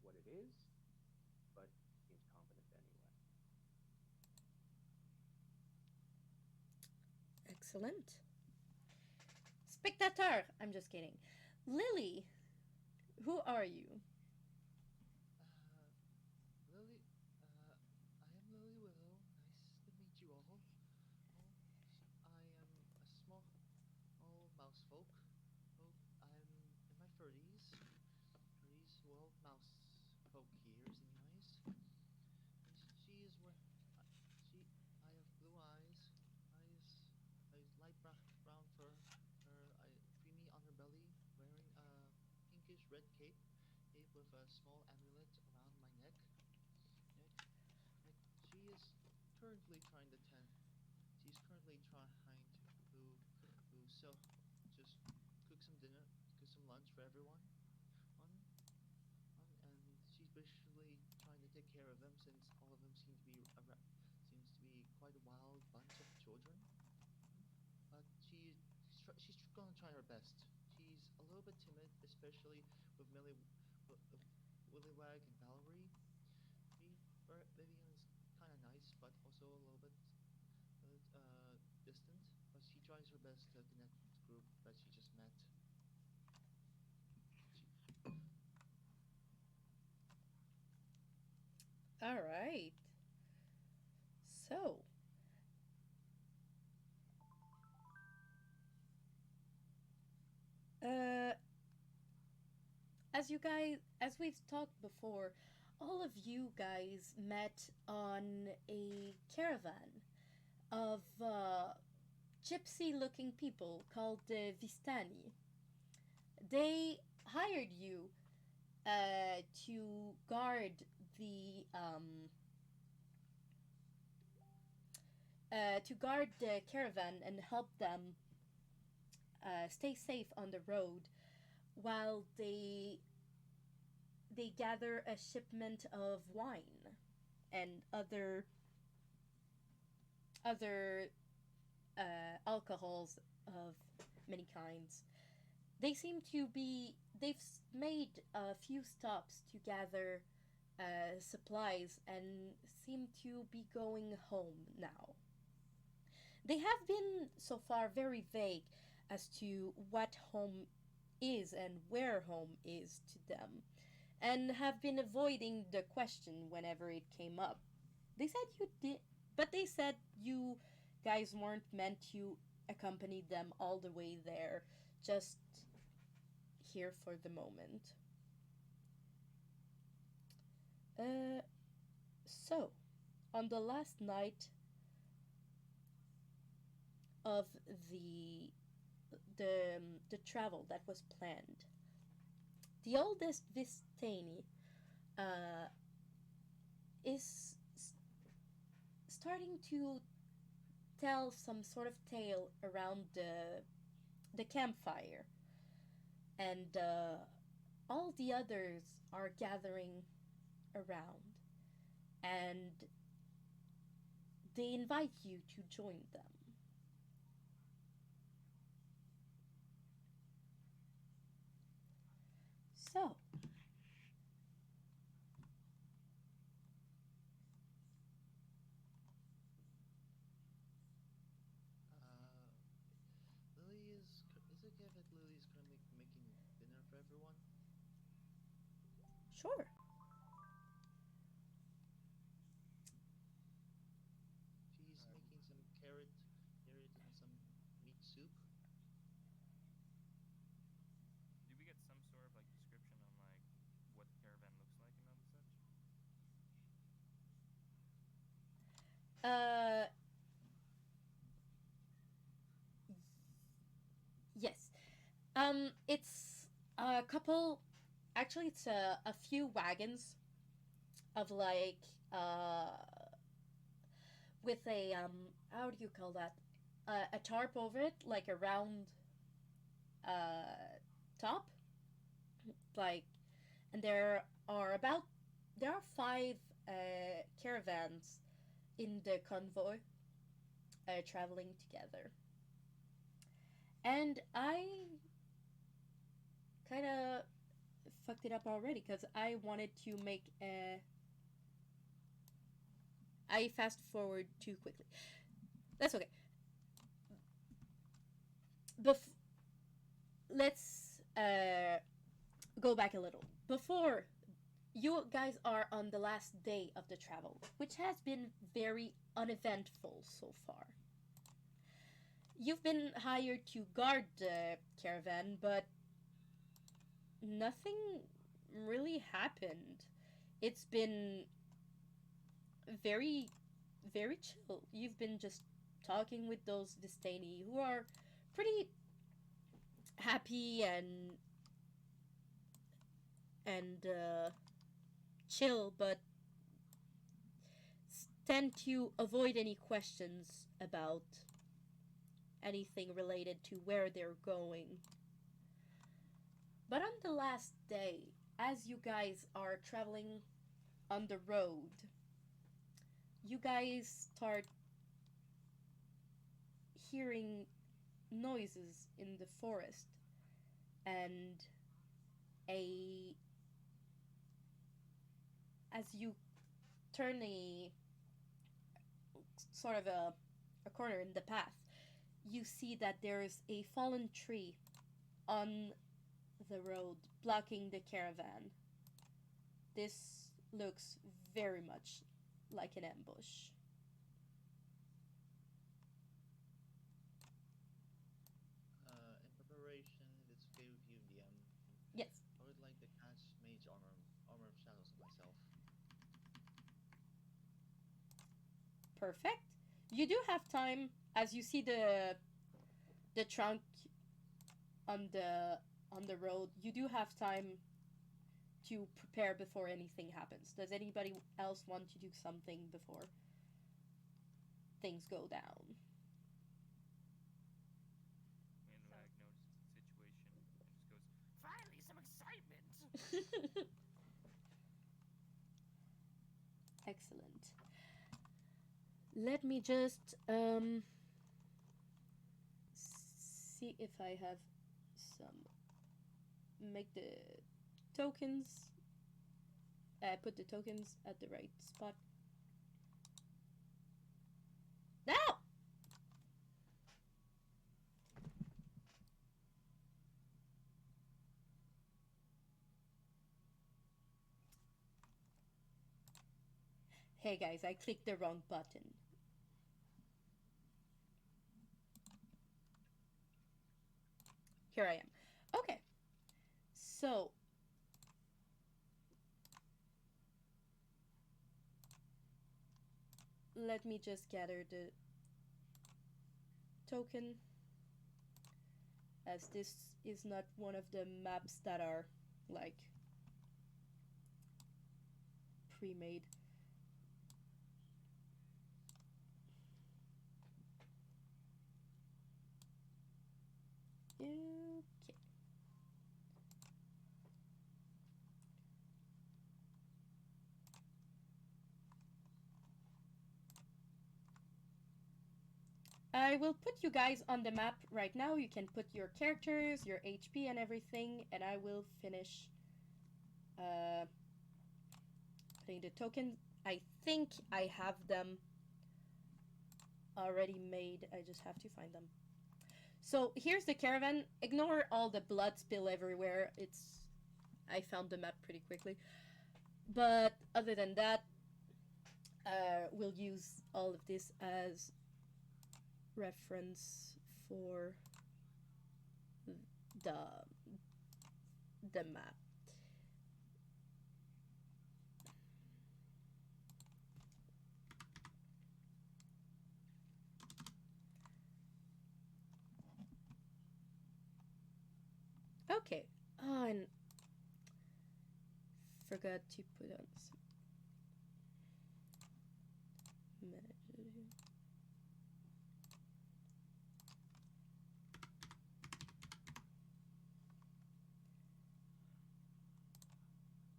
what it is, but seems confident anyway. Excellent. Spectateur! I'm just kidding. Lily, who are you? Uh, Lily, I am Lily Willow. Nice to meet you all. Oh, I am a small mouse folk. Oh, I'm in my 30s. 30s, well, mouse folk years, anyways. And she is where uh, she. I have blue eyes, eyes light brown fur, creamy underbelly, wearing a pinkish red cape with a small amulet around my neck. She is currently trying to tend. She's currently trying to so just cook some dinner, cook some lunch for everyone. On and she's basically trying to take care of them since all of them seems to be quite a wild bunch of children. But she's gonna try her best. She's a little bit timid, especially with Willywag and Valerie. Vivian is kind of nice, but also a little bit distant. But she tries her best to connect with the group that she just met. She, All right. So, uh, as we've talked before, all of you guys met on a caravan of gypsy looking people called the Vistani. They hired you to guard the caravan and help them stay safe on the road while they gather a shipment of wine and other alcohols of many kinds. They've made a few stops to gather supplies and seem to be going home now. They have been so far very vague as to what home is and where home is to them, and have been avoiding the question whenever it came up. They said you did, but they said you guys weren't meant to accompany them all the way there, just here for the moment. Uh, so, on the last night of the travel that was planned, the oldest Vistani uh, is starting to tell some sort of tale around the campfire, and all the others are gathering around, and they invite you to join them. So, uh, Lily is it okay if Lily is currently making dinner for everyone? sure. She's making some carrot and some meat soup. Do we get some sort of like description on like what the caravan looks like and all the such? Uh, yes. It's a couple. Actually, it's a few wagons of like with a how do you call that? A tarp over it, like a round uh top, like, and there are five caravans in the convoy traveling together, and I kind of fucked it up already because I wanted to make a. I fast forward too quickly. That's okay. Bef- let's go back a little. Before you guys are on the last day of the travel, which has been very uneventful so far. You've been hired to guard the caravan, but nothing really happened. It's been very, very chill. You've been just talking with those Vistani who are pretty happy and chill, but tend to avoid any questions about anything related to where they're going. But on the last day, as you guys are traveling on the road, you guys start hearing noises in the forest and a as you turn a sort of a corner in the path, you see that there's a fallen tree on the road blocking the caravan. This looks very much like an ambush. In preparation, if it's okay with you, DM. Yes, I would like to cast Mage Armor of Shadows on myself. perfect. You do have time as you see the trunk on the road. You do have time to prepare before anything happens. Does anybody else want to do something before things go down? Windwag notices the situation and just goes, "Finally, some excitement!" Excellent. Let me just see if I have some make the tokens put the tokens at the right spot. No! Hey guys, I clicked the wrong button. Here I am. Okay. So, let me just gather the token, as this is not one of the maps that are like pre-made. Okay. I will put you guys on the map right now. You can put your characters, your HP, and everything, and I will finish uh, putting the tokens. I think I have them already made. I just have to find them. So here's the caravan. Ignore all the blood spill everywhere. I found the map pretty quickly. But other than that, we'll use all of this as reference for the the map. Okay. Oh, and forgot to put on some magic.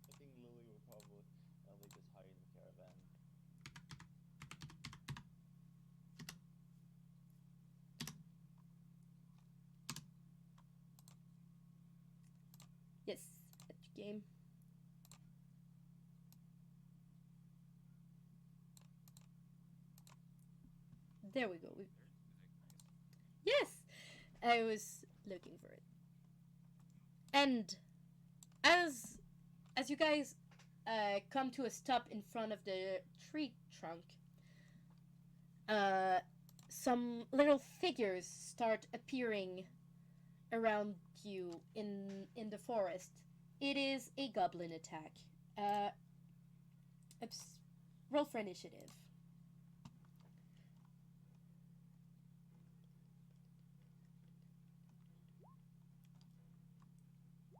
I think Lily would probably just hide in the caravan. Yes, at game. There we go. There's music. Nice. Yes, I was looking for it. And as you guys come to a stop in front of the tree trunk, uh, some little figures start appearing around you in the forest. It is a goblin attack. Uh, roll for initiative. Right.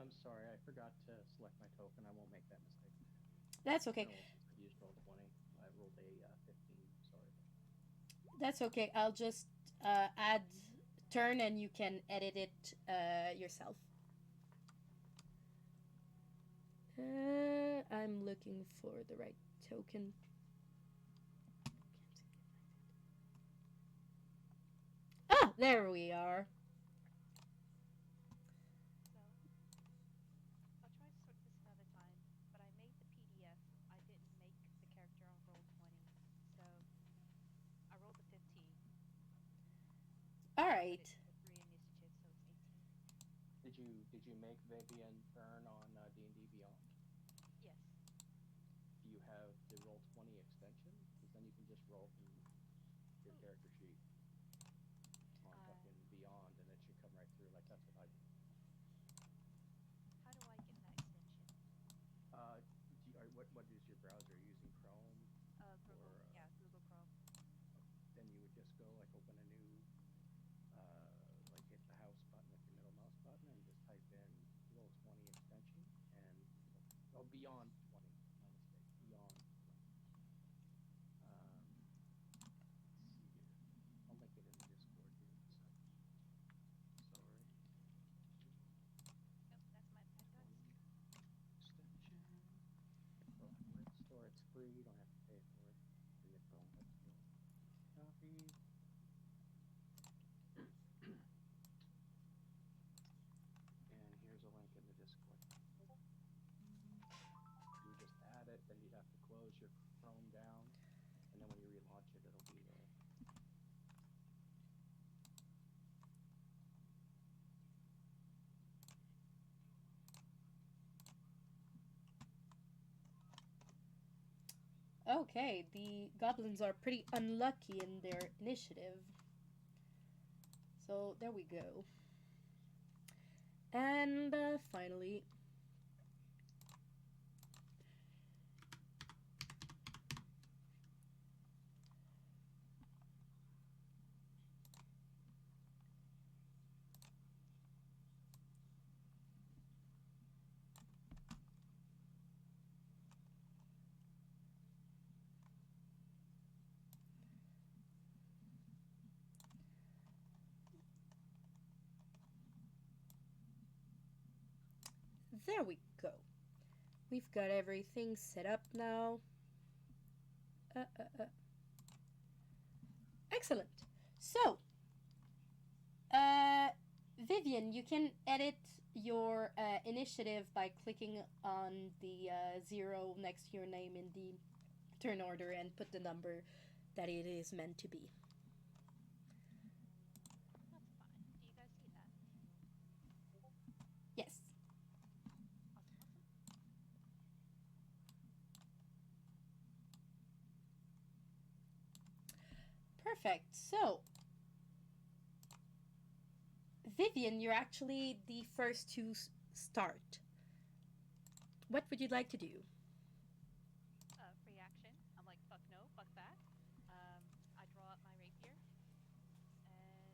I'm sorry, I forgot to select my token. I won't make that mistake. That's okay. Oh, since I used roll 20, I rolled a 15. Sorry about that. That's okay. I'll just add turn and you can edit it yourself. I'm looking for the right token. Ah, there we are. So, I'll try to sort this another time, but I made the PDF. I didn't make the character on roll 20. So, I rolled a 15, All but right. it's a 3 initiative, so it's 18. Did you make Vivian turn on D&D Beyond? Yes. Do you have the roll 20 extension? Because then you can just roll from your Ooh. character sheet on Uh, fucking Beyond, and it should come right through. Like that's what I do. how do I get that extension? What is your browser? Are you using Chrome Google. or Yeah, Google Chrome. then you would just go like open a new like hit the house button with your middle mouse button and just type in roll 20 extension and oh Beyond 20, my mistake, Beyond 20. Let's see here. I'll link it in the Discord here in a second. Sorry. Yep, that's my bad, guys. 20 extension. So where the store, it's free. You don't have to pay for it in the Chrome Web Store. Copy. And here's a link in the Discord. You just add it, then you'd have to close your Chrome down, and then when you relaunch it, it'll be there. Okay, the goblins are pretty unlucky in their initiative. So there we go. And finally, there we go. We've got everything set up now. Uh, uh, uh. Excellent. So, uh, Vivian, you can edit your initiative by clicking on the 0 next to your name in the turn order and put the number that it is meant to be. That's fine. Do you guys see that? Yes. Awesome, awesome. Perfect. So, Vivian, you're actually the first to start. What would you like to do? Free action. I'm like, fuck no, fuck that. I draw up my rapier, and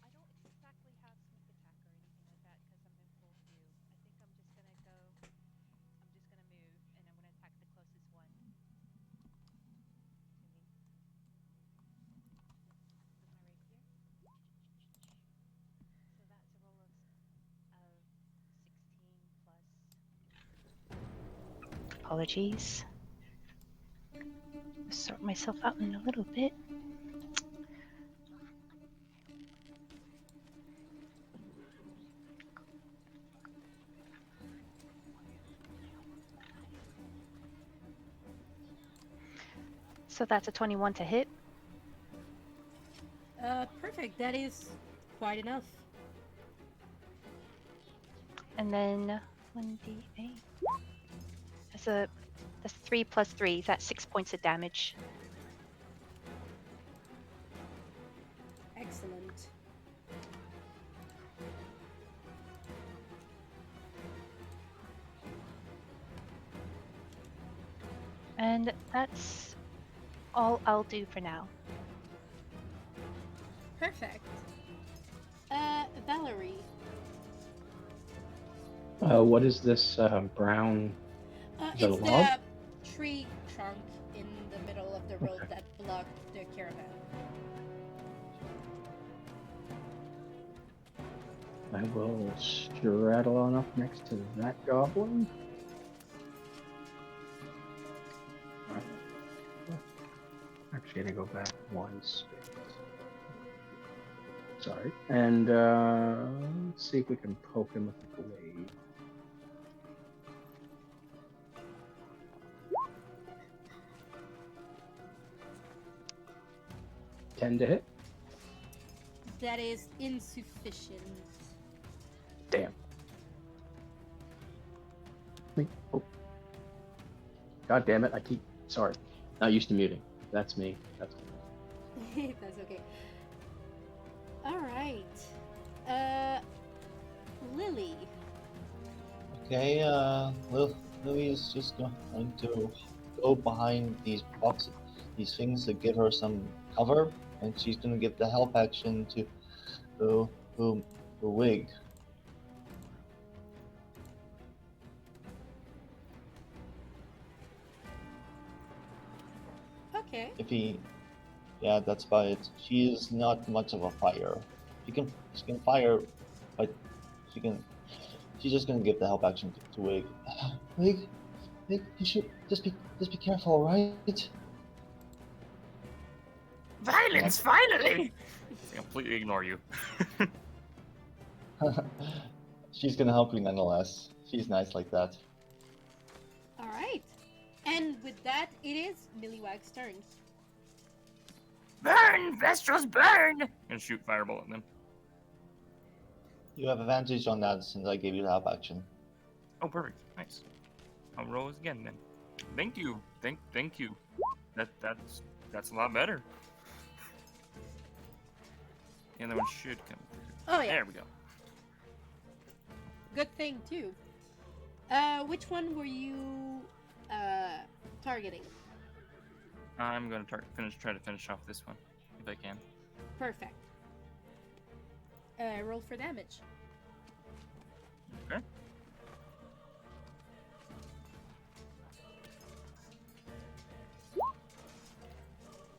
I don't exactly have sneak attack or anything like that because I'm in full view. I think I'm just gonna go. I'm just gonna move, and I'm gonna attack the closest one to me with my rapier. So that's a roll of 16 plus. Apologies. Sort myself out in a little bit. So that's a 21 to hit. Perfect. That is quite enough. And then 1d8. That's 3 plus 3. That's 6 points of damage. Excellent. And that's all I'll do for now. Perfect. Valerie. What is this brown? Is it a It's log? the tree trunk in the middle of the road Okay. that blocked the caravan. I will straddle on up next to that goblin. Actually, gonna go back one space. Sorry. And let's see if we can poke him with the blade. Ten to hit. That is insufficient. Damn. Oh. God damn it! I keep. Sorry. Not used to muting. That's me. That's. That's okay. Alright. Lily. Okay, Lily is just going to go behind these boxes, these things to give her some cover, and she's going to give the help action to Wig. Okay. If he, yeah, that's about it. She is not much of a fighter. She can fire, but she's just gonna give the help action to Wig. Wig, you should just be careful, right? Violence, finally! I completely ignore you. She's gonna help you nonetheless. She's nice like that. Alright. And with that, it is Milliwag's turn. Burn! Vestros, burn! And shoot fireball at them. You have advantage on that since I gave you the help action. Oh, perfect. Nice. I'll roll again then. Thank you. Thank you. That's a lot better. The other one should come through. Oh, yeah. There we go. Good thing, too. Which one were you targeting? I'm gonna try to finish off this one if I can. Perfect. Roll for damage. Okay.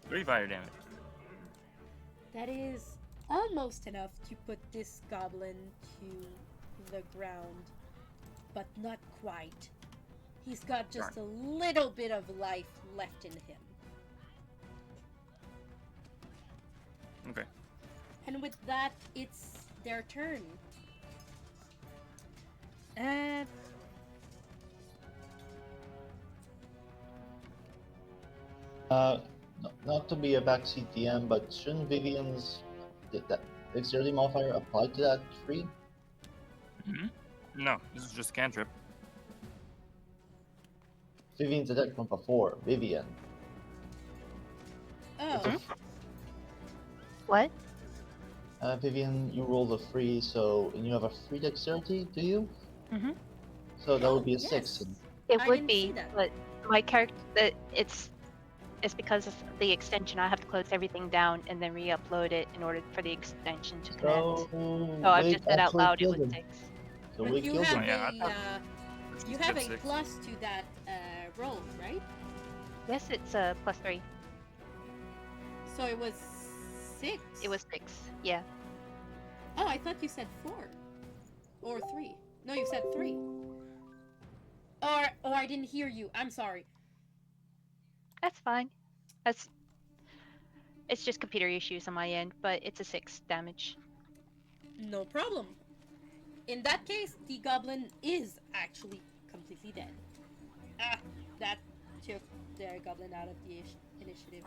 Three fire damage. That is almost enough to put this goblin to the ground, but not quite. He's got just a little bit of life left in him. Okay. And with that, it's their turn. Uh, Not to be a backseat DM, but shouldn't Vivian's that dexterity modifier apply to that tree? Mm-hmm. No, this is just cantrip. Vivian's attack from before. Vivian. oh, What? Vivian, you rolled a free, and you have a free dexterity, do you? Mm-hmm. So that would be a yes. 6. It I would didn't see be, that. but my character, it's because of the extension. I have to close everything down and then re-upload it in order for the extension to connect. So I've Wig just said out actually loud it killed was him. 6. So but Wig you killed have him. Oh, yeah, I a thought- you have a Six. plus to that roll, right? Yes, it's plus 3. So it was 6. It was 6. Yeah. Oh, I thought you said 4 or 3. No, you said 3. Or I didn't hear you. I'm sorry. That's fine. It's just computer issues on my end, but it's a 6 damage. No problem. In that case, the goblin is actually completely dead. Ah, that took the goblin out of the initiative.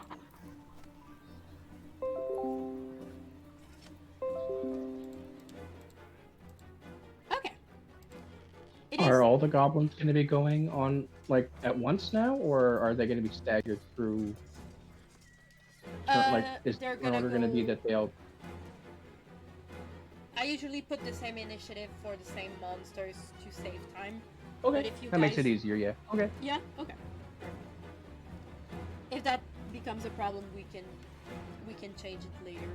Okay. It is. Are all the goblins going to be going on like at once now, or are they going to be staggered through? Like, is They're the gonna order going to be go. that they'll? I usually put the same initiative for the same monsters to save time. Okay, But if you that makes guys, it easier. Yeah. Okay. yeah, okay. If that becomes a problem, we can change it later.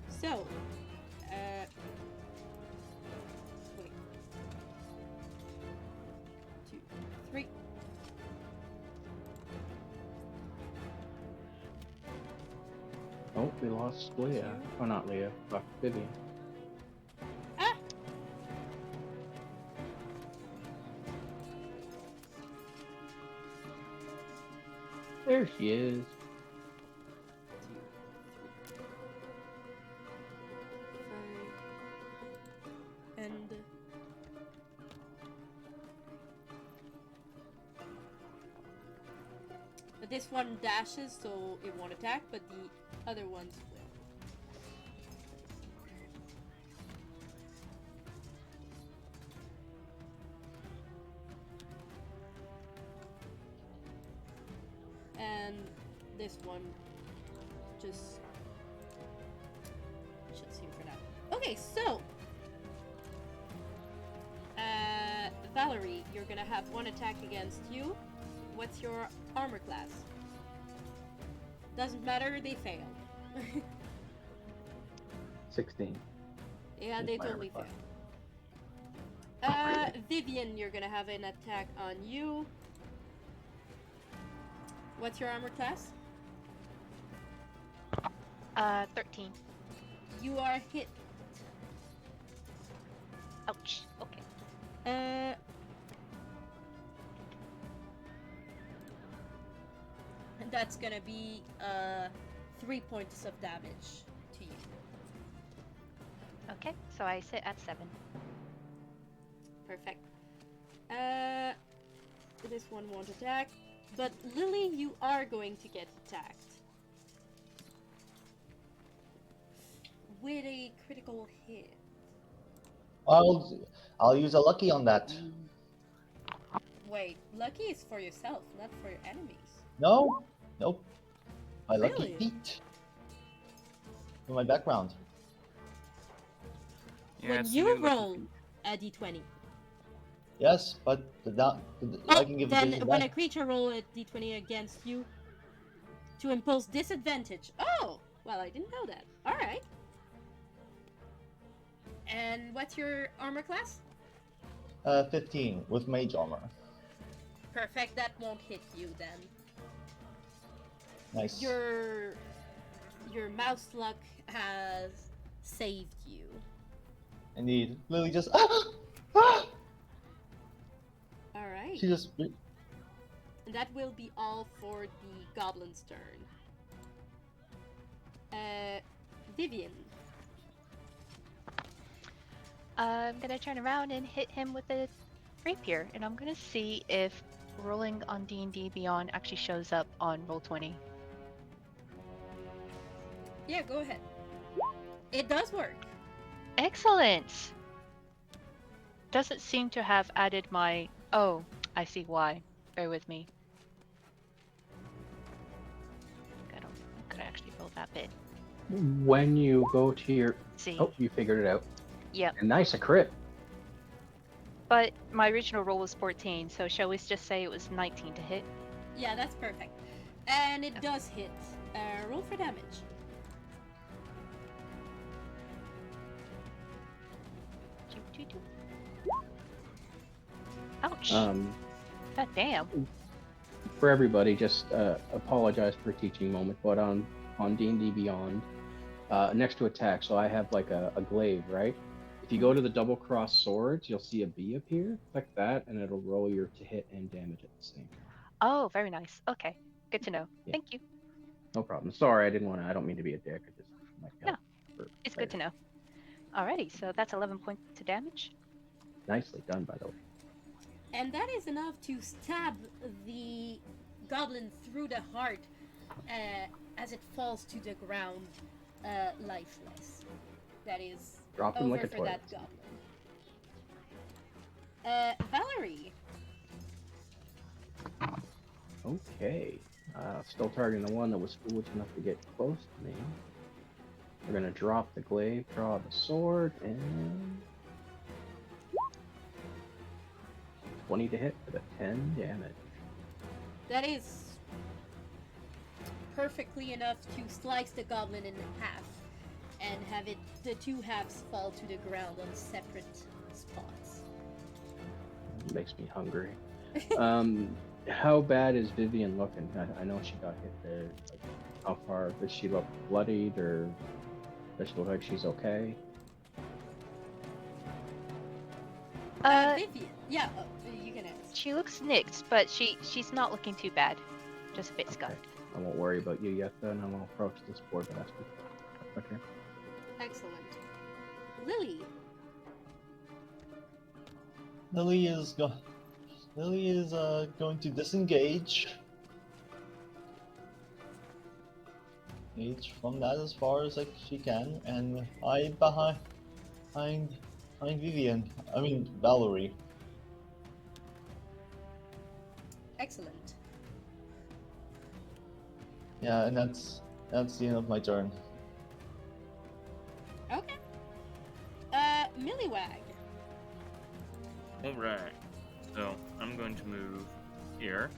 So, wait, 2, 3. Oh, we lost Leah. Oh, not Leah. Fuck, Vivian. Ah! There she is. 2, 3, 5, and this one dashes, so it won't attack, but the other ones will. And this one just shuts you for now. Okay, so Valerie, you're gonna have one attack against you. What's your armor class? Doesn't matter, they fail. 16. Yeah, Is they my totally armor fail. class. Vivian, you're gonna have an attack on you. What's your armor class? 13. You are hit. Ouch. Okay. And that's gonna be 3 points of damage to you. Okay, so I sit at 7. Perfect. This one won't attack, but Lily, you are going to get attacked with a critical hit. I'll use a lucky on that. Wait, lucky is for yourself, not for your enemies. No, nope. My lucky Really? feet. In my background. Yeah, When it's you really lucky roll feet. a d20, Yes, but I can give then when a disadvantage. creature roll a d20 against you to impose disadvantage. Oh, well, I didn't know that. All right. And what's your armor class? 15 with mage armor. Perfect. That won't hit you then. Nice. Your mouse luck has saved you. Indeed. Lily just All right. She just And that will be all for the goblin's turn. Vivian. I'm gonna turn around and hit him with a rapier, and I'm gonna see if rolling on D&D Beyond actually shows up on Roll20. Yeah, go ahead. It does work. Excellent! Doesn't seem to have added my... Oh, I see why. Bear with me. I could actually roll that bit. When you go to your... See? Oh, you figured it out. Yep. And nice, a crit. But my original roll was 14, so shall we just say it was 19 to hit? Yeah, that's perfect. And it does hit. Roll for damage. Ouch. God damn. For everybody, just apologize for a teaching moment, but on D&D Beyond, next to attack, so I have like a glaive, right? If you go to the double cross swords, you'll see a B appear. Click that, and it'll roll your to hit and damage at the same time. Oh, very nice. Okay, good to know. Yeah. Thank you. No problem. Sorry, I don't mean to be a dick. I just might No, help for it's later. good to know. Alrighty, so that's 11 points to damage. Nicely done, by the way. And that is enough to stab the goblin through the heart as it falls to the ground, lifeless. That is Drop him over like a for toilet. that goblin. Valerie. Okay. Still targeting the one that was foolish enough to get close to me. We're gonna drop the glaive, draw the sword, and 20 to hit for the 10 damage. That is perfectly enough to slice the goblin in half and have the two halves fall to the ground on separate spots. Makes me hungry. How bad is Vivian looking? I know she got hit there. Like, how far does she look bloodied, or does she look like she's okay? Vivian. Yeah, you can ask. She looks nicked, but she's not looking too bad. Just a bit scarred. I won't worry about you yet then. I won't approach this poor bastard. Okay. Excellent. Lily. Lily is going to disengage. From that as far as she can, and hide behind Vivian. I mean Valerie. Excellent. Yeah, and that's the end of my turn. Okay. Milliwag. Alright. So I'm going to move here,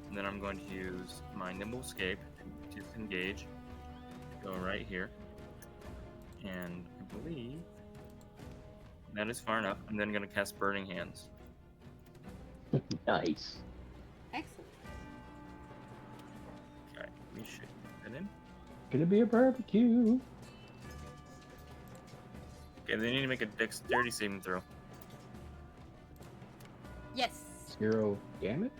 and then I'm going to use my nimble escape to disengage. Go right here. And I believe that is far enough. I'm then going to cast Burning Hands. Nice. Excellent. Okay, we should put that in. Gonna be a barbecue. Okay, they need to make a dexterity saving throw. Yes. 0 damage?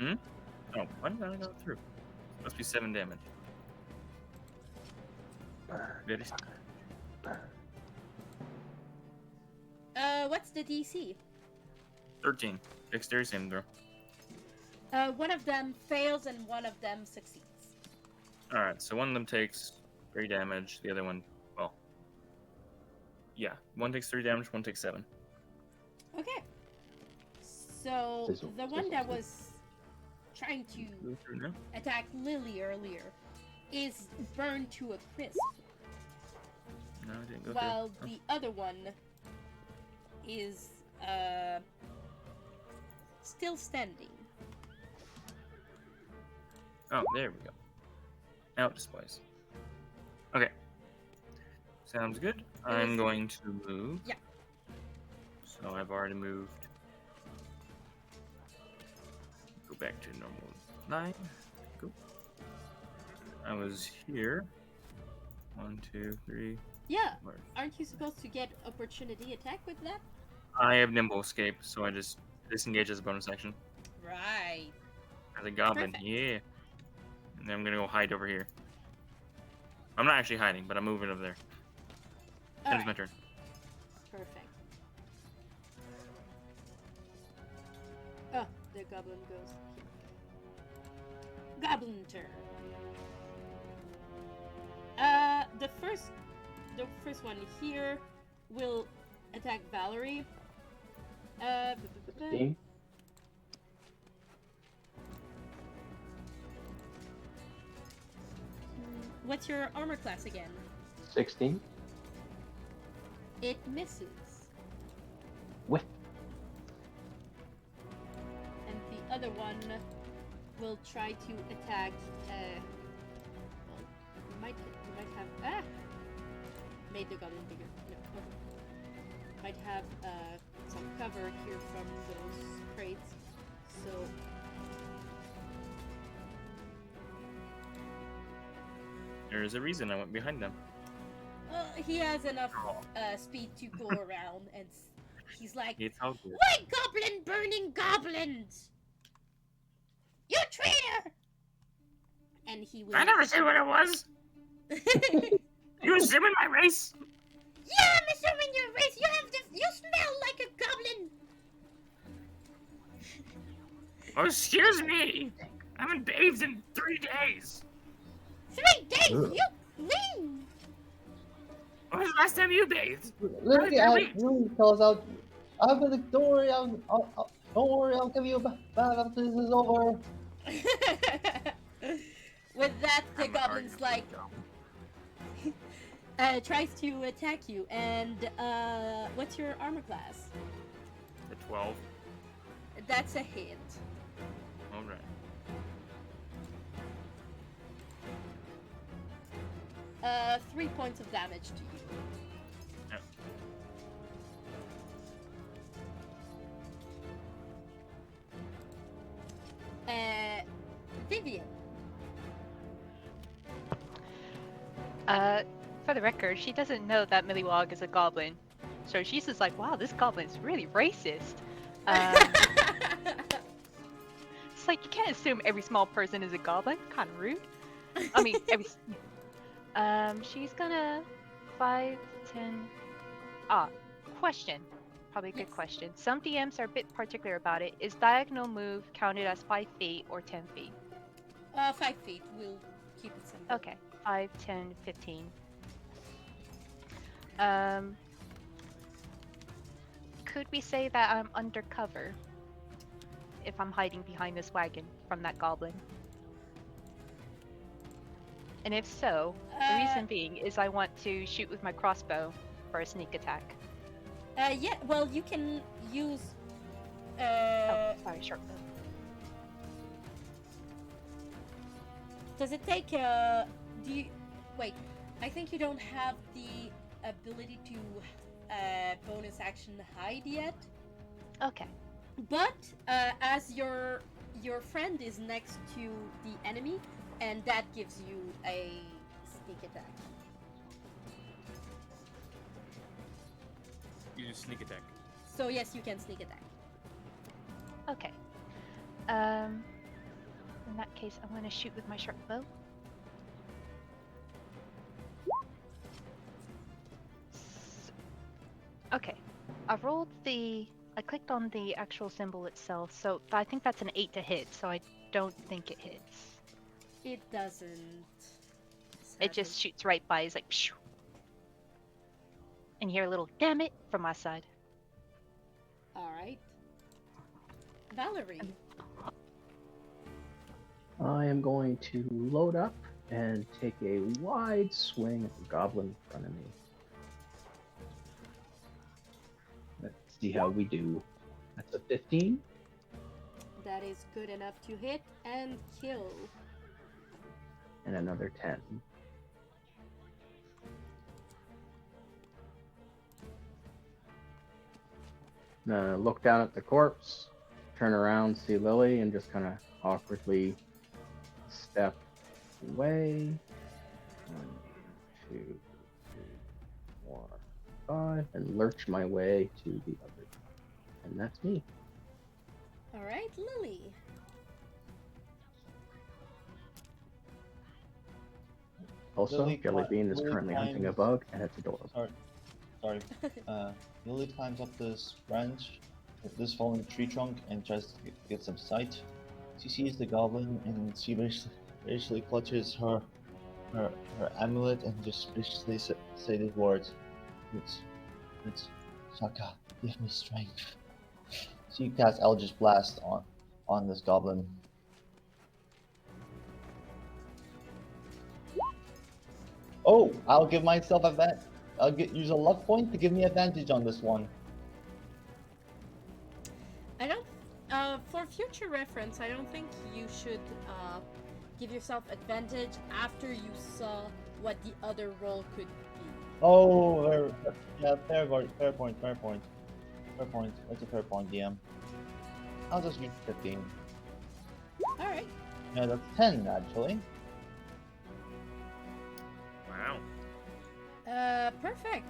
Oh, why did I go through? Must be 7 damage. Very What's the DC? 13. Dexterity saving throw. One of them fails and one of them succeeds. Alright, so one of them takes 3 damage, the other one, well, yeah, one takes 3 damage, one takes 7. Okay. So Sizzle, the one sizzle, that sizzle. was trying to Go through now. attack Lily earlier is burned to a crisp, No, it didn't go while through. the other one is still standing. Oh, there we go. Out displays. Okay. Sounds good. I'm going to move. Yeah. So I've already moved. Go back to normal 9. Go. I was here. 1, 2, 3. Yeah, Where? aren't you supposed to get opportunity attack with that? I have nimble escape, so I just disengage as a bonus action. Right. As a goblin, Perfect. yeah. And then I'm gonna go hide over here. I'm not actually hiding, but I'm moving over there. That is my turn. Perfect. Oh, the goblin goes here. Goblin turn. The first one here will attack Valerie. 15? What's your armor class again? 16? It misses. Whiff. And the other one will try to attack. Well, you might have made the goblin bigger. No, okay. Might have some cover here from those crates. So There is a reason I went behind them. he has enough Oh. speed to go around, and he's like, It's all good. "Why goblin burning goblins? You traitor!" And he will. I never said what it was! You assuming my race? Yeah, I'm assuming your race. You smell like a goblin. Oh, excuse me! I haven't bathed in 3 days! 3 days, Ugh. you mean? When was the last time you bathed? Lily, Wait. Lily calls out, "I've been don't worry, don't worry, I'll give you a bath after this is over." With that, the I'm not goblin's arguing like, with you. tries to attack you. And what's your armor class? The 12. That's a hit. Alright. 3 points of damage to you. Vivian. For the record, she doesn't know that Milliwog is a goblin. So she's just like, wow, this goblin's really racist. It's like, you can't assume every small person is a goblin. Kind of rude. I mean, she's gonna 5, 10. Question. Probably a good Yes. question. Some DMs are a bit particular about it. Is diagonal move counted as 5 feet or 10 feet? 5 feet. We'll keep it simple. Okay. 5, 10, 15. Could we say that I'm undercover if I'm hiding behind this wagon from that goblin? And if so, the reason being is I want to shoot with my crossbow for a sneak attack. Yeah, well, you can use. Oh, sorry, short bow. Does it take. Do you. Wait, I think you don't have the ability to bonus action hide yet. Okay. But as your friend is next to the enemy, and that gives you a sneak attack. You just sneak attack. So yes, you can sneak attack. Okay. In that case, I'm going to shoot with my short bow. Okay. I clicked on the actual symbol itself, so I think that's an 8 to hit, so I don't think it hits. It doesn't. It just shoots right by. It's like, pshh. And you hear a little "damn it" from my side. All right. Valerie. I am going to load up and take a wide swing at the goblin in front of me. Let's see how we do. That's a 15. That is good enough to hit and kill. And another 10. Look down at the corpse, turn around, see Lily, and just kind of awkwardly step away. 1, 2, 3, 4, 5, and lurch my way to the other. And that's me. All right, Lily. Also, Lily Jellybean is Lily currently hunting a climbs- bug, and it's adorable. Sorry. Lily climbs up this branch, this fallen tree trunk, and tries to get some sight. She sees the goblin, and she basically clutches her amulet and just viciously say these words. It's Shaka, give me strength. She casts Eldritch Blast on this goblin. Oh, I'll give myself advantage. Use a luck point to give me advantage on this one. I don't. For future reference, I don't think you should give yourself advantage after you saw what the other roll could be. Oh, yeah, fair point. That's a fair point, DM. I'll just use 15. All right. Yeah, that's 10 actually. Wow. Perfect.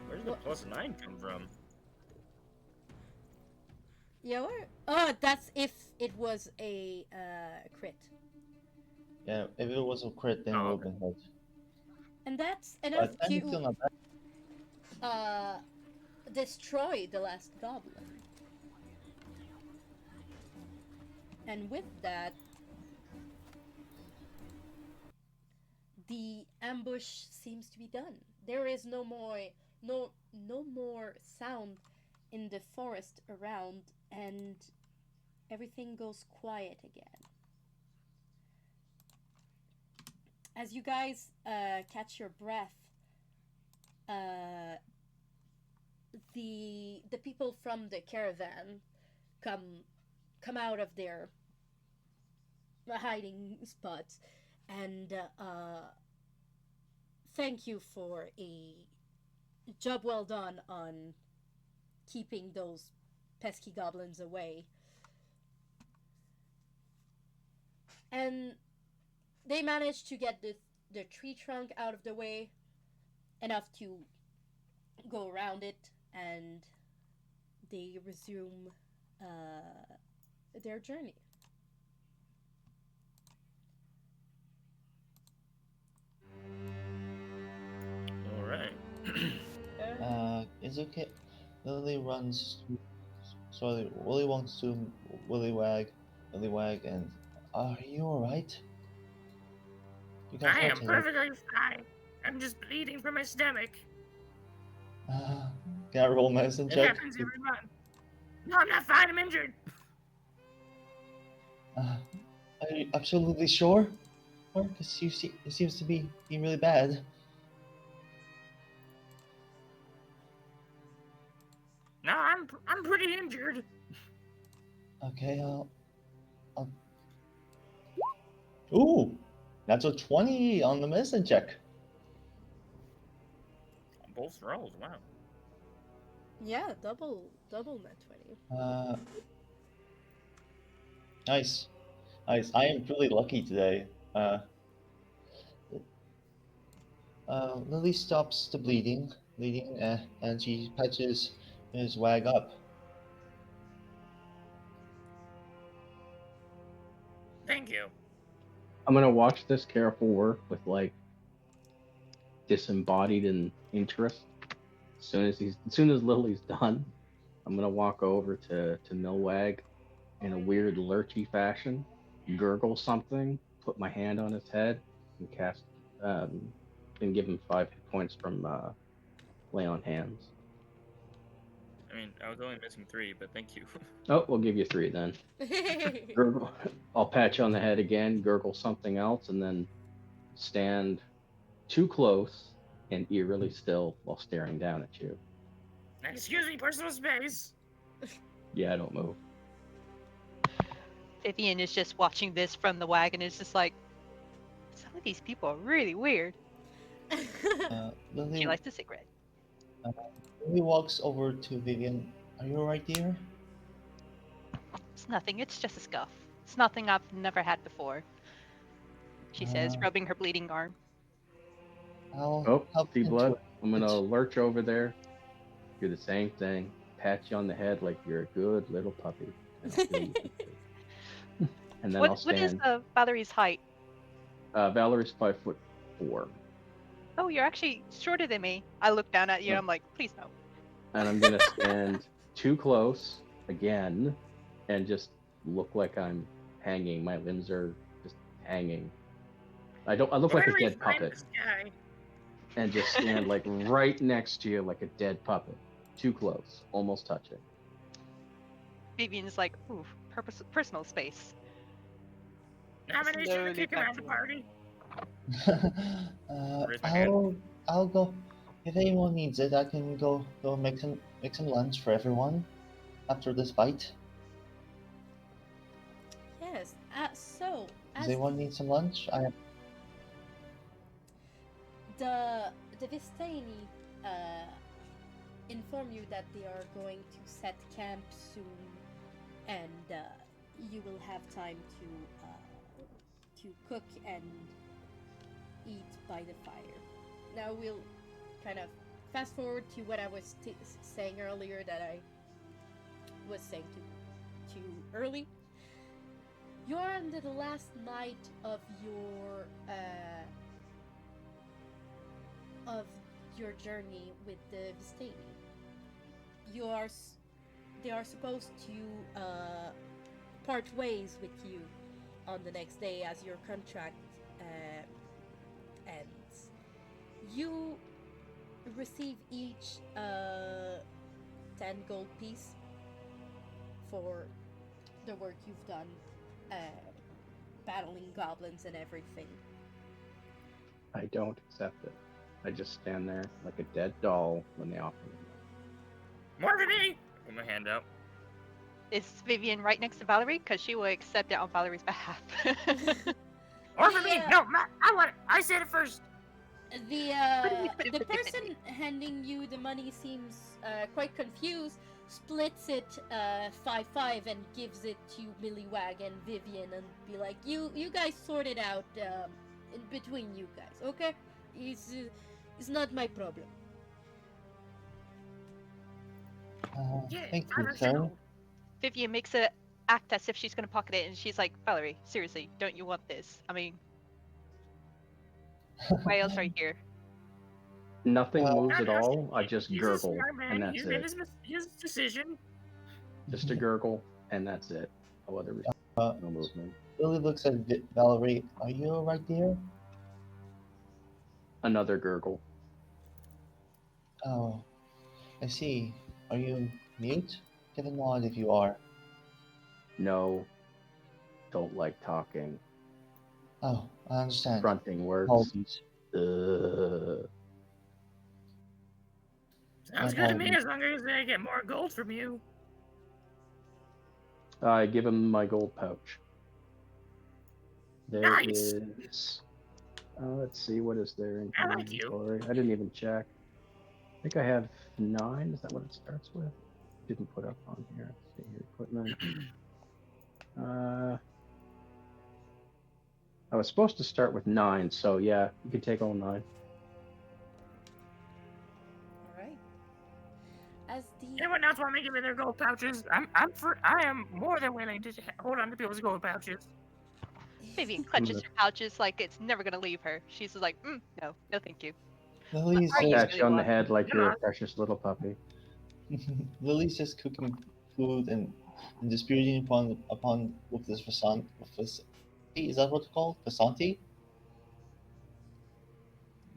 Where did the +9 come from? Yeah. Oh, that's if it was a crit. Yeah, if it was a crit, then it would have been hit. And that's enough But 10 is still to not bad. destroy the last goblin. And with that, the ambush seems to be done. There is no more sound in the forest around, and everything goes quiet again. As you guys catch your breath, uh, the people from the caravan come come out of their hiding spots and thank you for a job well done on keeping those pesky goblins away. And they managed to get the tree trunk out of the way enough to go around it, and they resume their journey. All right. It's okay. Lily runs. Sorry, Willy wants to Willy Wag, and are you alright? You got I hurt am today. perfectly fine. I'm just bleeding from my stomach. Can I roll medicine It check? happens every month. No, I'm not fine. I'm injured. Are you absolutely sure? Because it seems to be really bad. No, I'm pretty injured. Okay, I'll... Ooh, that's a 20 on the medicine check. Both rolls. Wow. Yeah, double net 20. Nice. Nice. I am really lucky today. Lily stops the bleeding, and she patches his wag up. Thank you. I'm gonna watch this careful work with like disembodied and interest. As soon as Lily's done, I'm gonna walk over to Milwag in a weird lurchy fashion, gurgle something, put my hand on his head, and cast um, and give him 5 hit points from lay on hands. I mean, I was only missing 3, but thank you. Oh, we'll give you 3 then. Gurgle. I'll pat you on the head again, gurgle something else, and then stand too close and eerily still while staring down at you. Excuse me, personal space. Yeah, I don't move. Vivian is just watching this from the wagon. It's just like, some of these people are really weird. Lily, She likes a cigarette. Lily walks over to Vivian. Are you alright, dear? It's nothing. It's just a scuff. It's nothing I've never had before. She says, Uh, rubbing her bleeding arm. I'll Oh, help see into blood? I'm gonna it. lurch over there, do the same thing, pat you on the head like you're a good little puppy, and I'll feel you for free. And then I'll What is stand. Valerie's height? Valerie's 5'4", Oh, you're actually shorter than me. I look down at you and no, I'm like, please no. and I'm gonna stand too close again, and just look like I'm hanging. My limbs are just hanging. I don't. I look Where like do a we dead find puppet, this guy? and just stand like right next to you, like a dead puppet. Too close, almost touching. Vivian's like, ooh, personal space. Nomination to Slowly kick him out of the back party. Raise my hand. I'll go. If anyone needs it, I can go make some lunch for everyone after this fight. Yes. So Does as anyone need some lunch? I have... the Vistani inform you that they are going to set camp soon, and you will have time to cook and eat by the fire. Now we'll kind of fast forward to what I was saying earlier that I was saying too early. You're on the last night of your journey with the Vistani. You are they are supposed to part ways with you on the next day as your contract ends. You receive each 10 gold piece for the work you've done uh, battling goblins and everything. I don't accept it. I just stand there like a dead doll when they offer me. More for me! Put my hand out. Is Vivian right next to Valerie? Because she will accept it on Valerie's behalf. More for me! Yeah. No, Matt, I want it! I said it first! The person handing you the money seems quite confused, splits it 5-5 and gives it to Millywag and Vivian and be like, you guys sort it out in between you guys, okay? It's not my problem. Yeah, Thank you, 5 extra sir. gold. Vivian makes it act as if she's going to pocket it, and she's like, Valerie, seriously, don't you want this? I mean, why else are you here? Nothing moves I at know, all. I just he's a gurgle, smart man. and that's He's made it. his decision. Just a gurgle, and that's it. No other Uh, no movement. Lily looks at Valerie. Are you alright, dear? Another gurgle. Oh, I see. Are you mute? Give a nod if you are. No, don't like talking. Oh, I understand. Grunting works. Apologies. Sounds good to me as long as I get more gold from you. I give him my gold pouch. There Nice. is. Let's see, what is there in I my like you. inventory? I didn't even check. I think I have 9. Is that what it starts with? Didn't put up on here. Let's see here. Equipment. I was supposed to start with 9, so yeah, you can take all 9. All right. As the Anyone else want to give me their gold pouches? I am more than willing to hold on to people's gold pouches. Vivian clutches her pouches like it's never going to leave her. She's just like, no, thank you. Lily's Are you Pat just you on the head like you're a Yeah. precious little puppy. Lily's just cooking food and disputing upon with this Vasanti. Is that what it's called? Vasanti?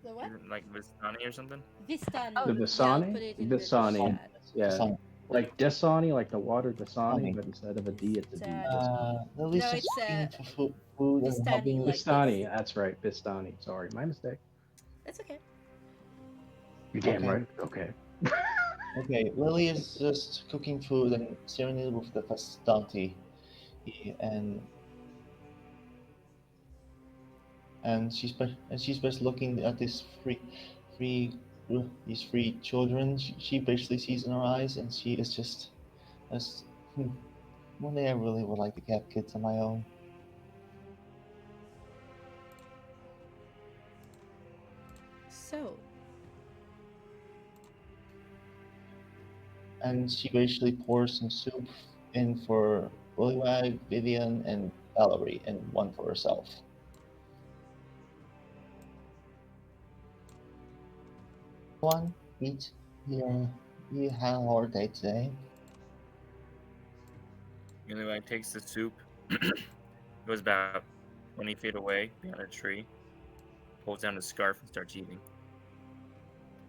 the what? Like Vistani or something? Vistani. Oh, The yeah, Yeah, Dasani? I'll put it in Dasani. the chat. Yeah. Vasani. Like Dasani, like the water Dasani, Dasani. but instead of a D, it's a D. Vistani. Lily's No, just it's cooking for food and Vistani, helping with like Bistani, this. that's right, Bistani. Sorry, my mistake. That's okay. You're damn Okay. right. Okay. Okay, Lily is just cooking food and sharing it with the Vasanti, and she's just looking at this free these three children. She basically sees in her eyes, and she is just one day I really would like to have kids of my own. So, And she basically pours some soup in for Bullywag, Vivian, and Valerie, and one for herself. One, eat. You had a hard day today. Millywag takes the soup, goes about 20 feet away behind a tree, pulls down his scarf, and starts eating.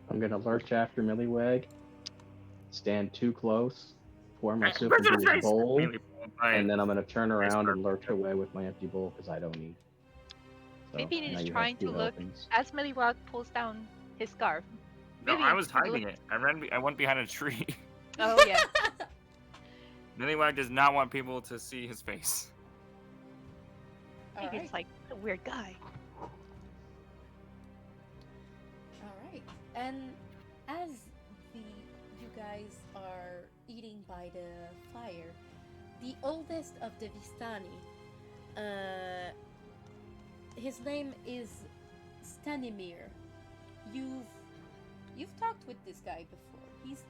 I'm gonna lurch after Millywag, stand too close, pour my soup Right to into the his face! bowl, Immediately pull my- and then I'm gonna turn around and scarf. lurch away with my empty bowl because I don't eat. So Vivian now is you trying have 2 to look helpings. as Millywog pulls down his scarf. No, I Vivian was trying to hiding look- it. I went behind a tree. Oh, yeah. Millywag does not want people to see his face. all right. Vivian's like a weird guy. All right. And as you guys are eating by the fire, the oldest of the Vistani, his name is Stanimir. You've talked with this guy before. He's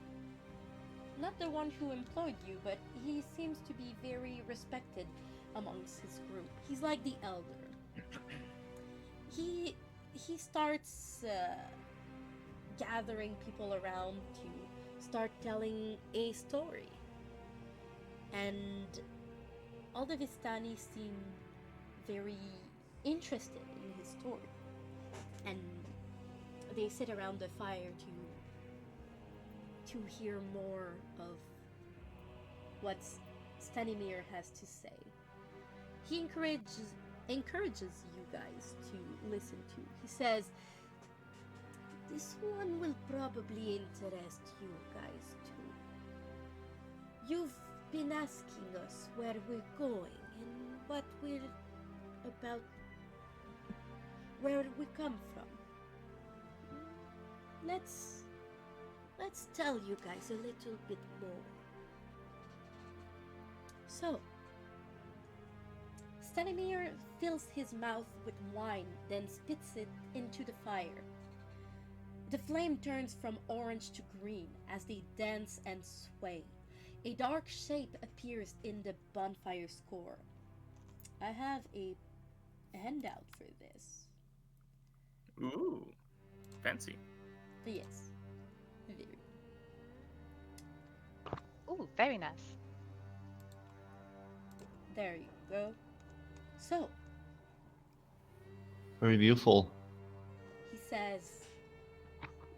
not the one who employed you, but he seems to be very respected amongst his group. He's like the elder. He starts gathering people around to start telling a story. And all the Vistani seem very interested in his story, and they sit around the fire to hear more of what Stanimir has to say. He encourages you guys to listen to. He says, "This one will probably interest you guys too. You've been asking us where we're going and what we're about, where we come from. Let's tell you guys a little bit more." So, Stanimir fills his mouth with wine, then spits it into the fire. The flame turns from orange to green as they dance and sway. A dark shape appears in the bonfire's core. I have a handout for this. Ooh, fancy. Yes, very. Ooh, very nice. There you go. So, Very beautiful. he says,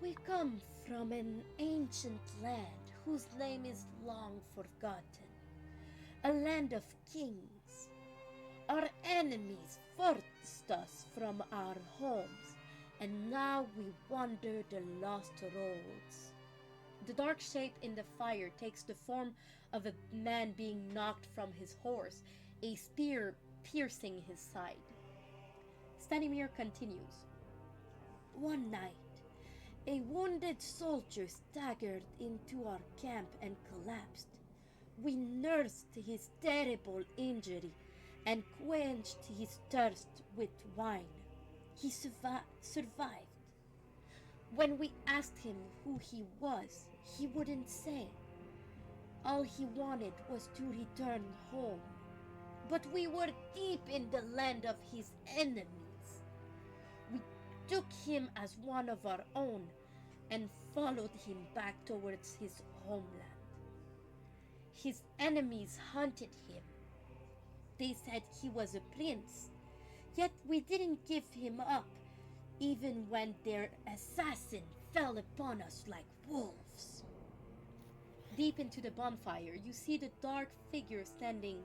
"We come from an ancient land whose name is long forgotten, a land of kings. Our enemies forced us from our homes, and now we wander the lost roads." The dark shape in the fire takes the form of a man being knocked from his horse, a spear piercing his side. Stanimir continues, "One night, a wounded soldier staggered into our camp and collapsed. We nursed his terrible injury and quenched his thirst with wine. He survived. When we asked him who he was, he wouldn't say. All he wanted was to return home. But we were deep in the land of his enemies. We took him as one of our own and followed him back towards his homeland. His enemies hunted him. They said he was a prince, yet we didn't give him up, even when their assassin fell upon us like wolves." Deep into the bonfire, you see the dark figure standing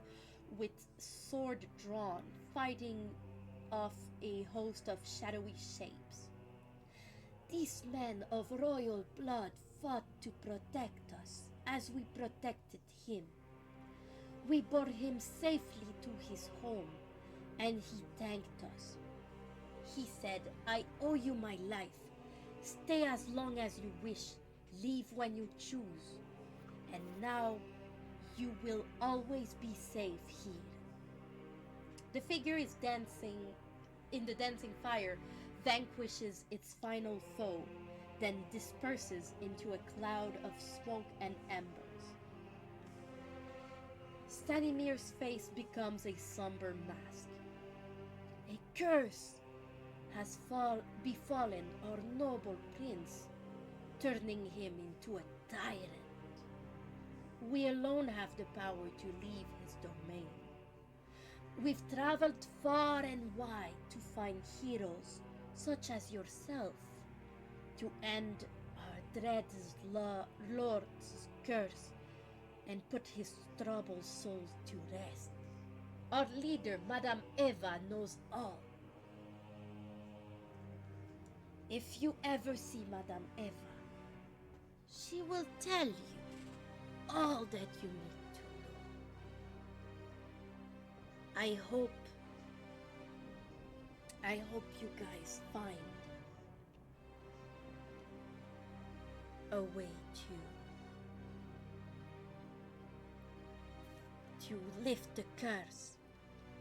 with sword drawn, fighting off a host of shadowy shapes. "These men of royal blood fought to protect us as we protected him. We bore him safely to his home, and he thanked us. He said, 'I owe you my life. Stay as long as you wish. Leave when you choose. And now you will always be safe here.'" The figure is dancing in the dancing fire, vanquishes its final foe, then disperses into a cloud of smoke and embers. Stanimir's face becomes a somber mask. "A curse has befallen our noble prince, turning him into a tyrant. We alone have the power to leave his domain. We've traveled far and wide to find heroes such as yourself, to end our dread lord's curse and put his troubled soul to rest. Our leader, Madame Eva, knows all. If you ever see Madame Eva, she will tell you all that you need to know. I hope you guys find a way to lift the curse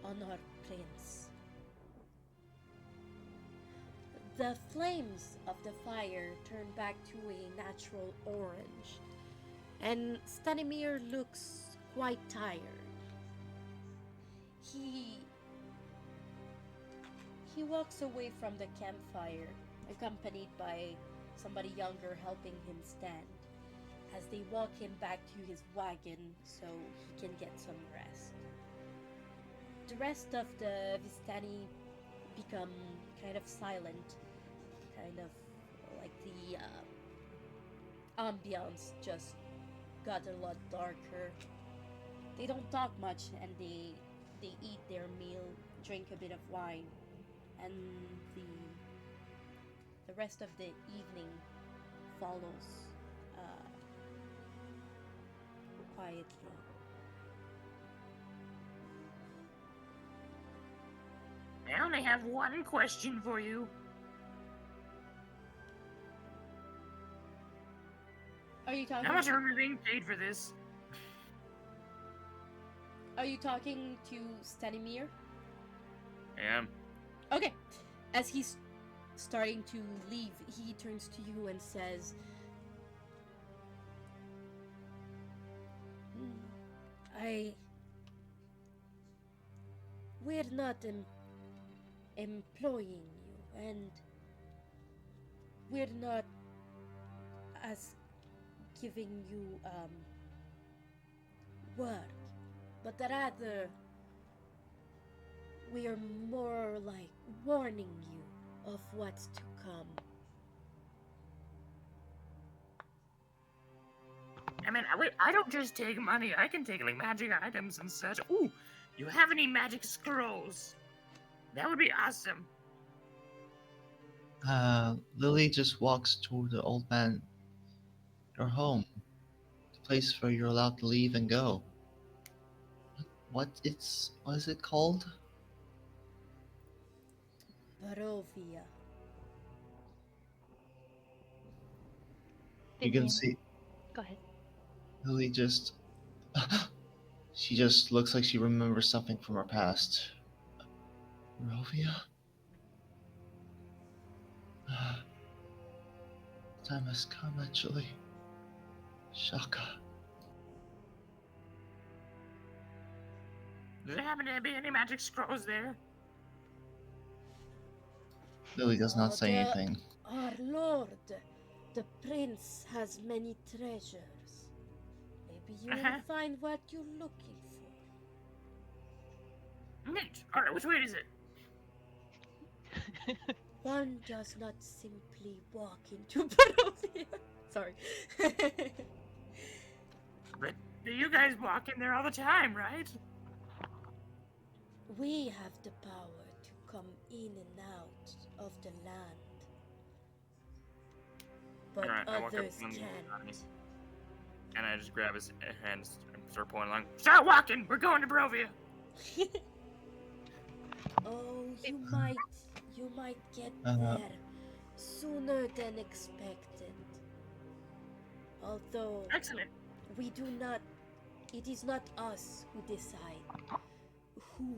on our prince." The flames of the fire turn back to a natural orange, and Stanimir looks quite tired. He walks away from the campfire, accompanied by somebody younger helping him stand, as they walk him back to his wagon so he can get some rest. the rest of the Vistani become kind of silent, kind of like the ambience just got a lot darker. They don't talk much, and they eat their meal, drink a bit of wine, and the the rest of the evening follows uh, quietly. I only have one question for you. Are you talking? How much are we being paid for this? Are you talking to Stanimir? I am. Okay. As he's starting to leave, he turns to you and says, "I. We're not employing you, and we're not as giving you work, but rather we are more like warning you of what's to come." I mean, I don't just take money. I can take like magic items and such. Ooh, you have any magic scrolls? That would be awesome. Lily just walks toward the old man. Your home, the place where you're allowed to leave and go. What is it called? Barovia. You can Vivian, see go ahead. Lily just she just looks like she remembers something from her past. Rovia? Time has come actually. Shaka. Does there happen to be any magic scrolls there? Lily does not say anything. Our lord, the prince has many treasures. Maybe you will find what you're looking for. Neat. All right, which way is it? One does not simply walk into Barovia. Sorry. But you guys walk in there all the time, right? We have the power to come in and out of the land. But Alright, I walk up others to him can't. and I just grab his hand and start pulling along. Start walking! We're going to Barovia! Oh, you might get Uh, there sooner than expected. Although Excellent. we do not, it is not us who decide who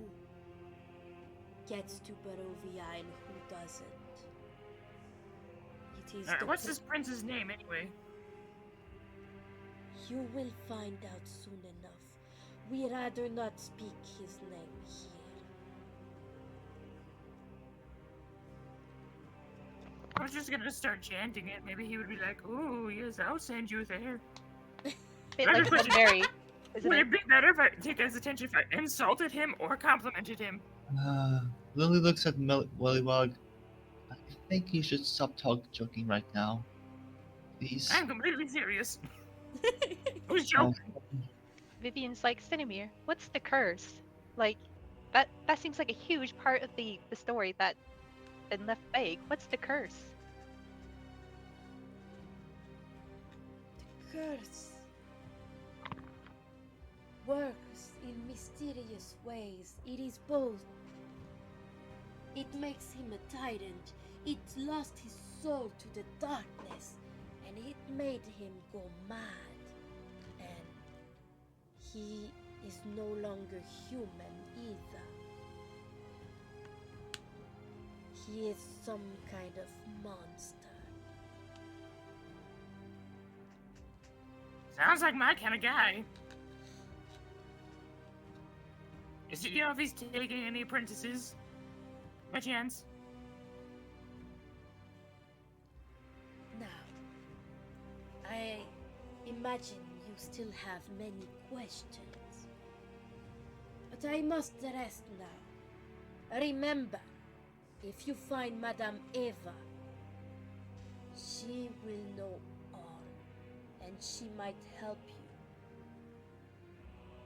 gets to Barovia and who doesn't. It is Alright, what's this prince's name anyway? You will find out soon enough. We rather not speak his name here. I was just gonna start chanting it. Maybe he would be like, "Ooh, yes, I'll send you there." Bit like Mary, isn't Would it? it be better if I take his attention if I insulted him or complimented him? Lily looks at Willywog. I think you should stop joking right now. Please. I'm completely serious. Who's joking? Vivian's like, Cinemir, what's the curse? Like, that seems like a huge part of the story that been left vague. What's the curse? The curse works in mysterious ways. It is both. It makes him a tyrant. It lost his soul to the darkness, and it made him go mad. And he is no longer human either. He is some kind of monster. Sounds like my kind of guy. Is it, you know, if he's taking any apprentices? By chance? Now, I imagine you still have many questions. But But I must rest now. Remember, if you find Madame Eva, she will know all, and she might help you.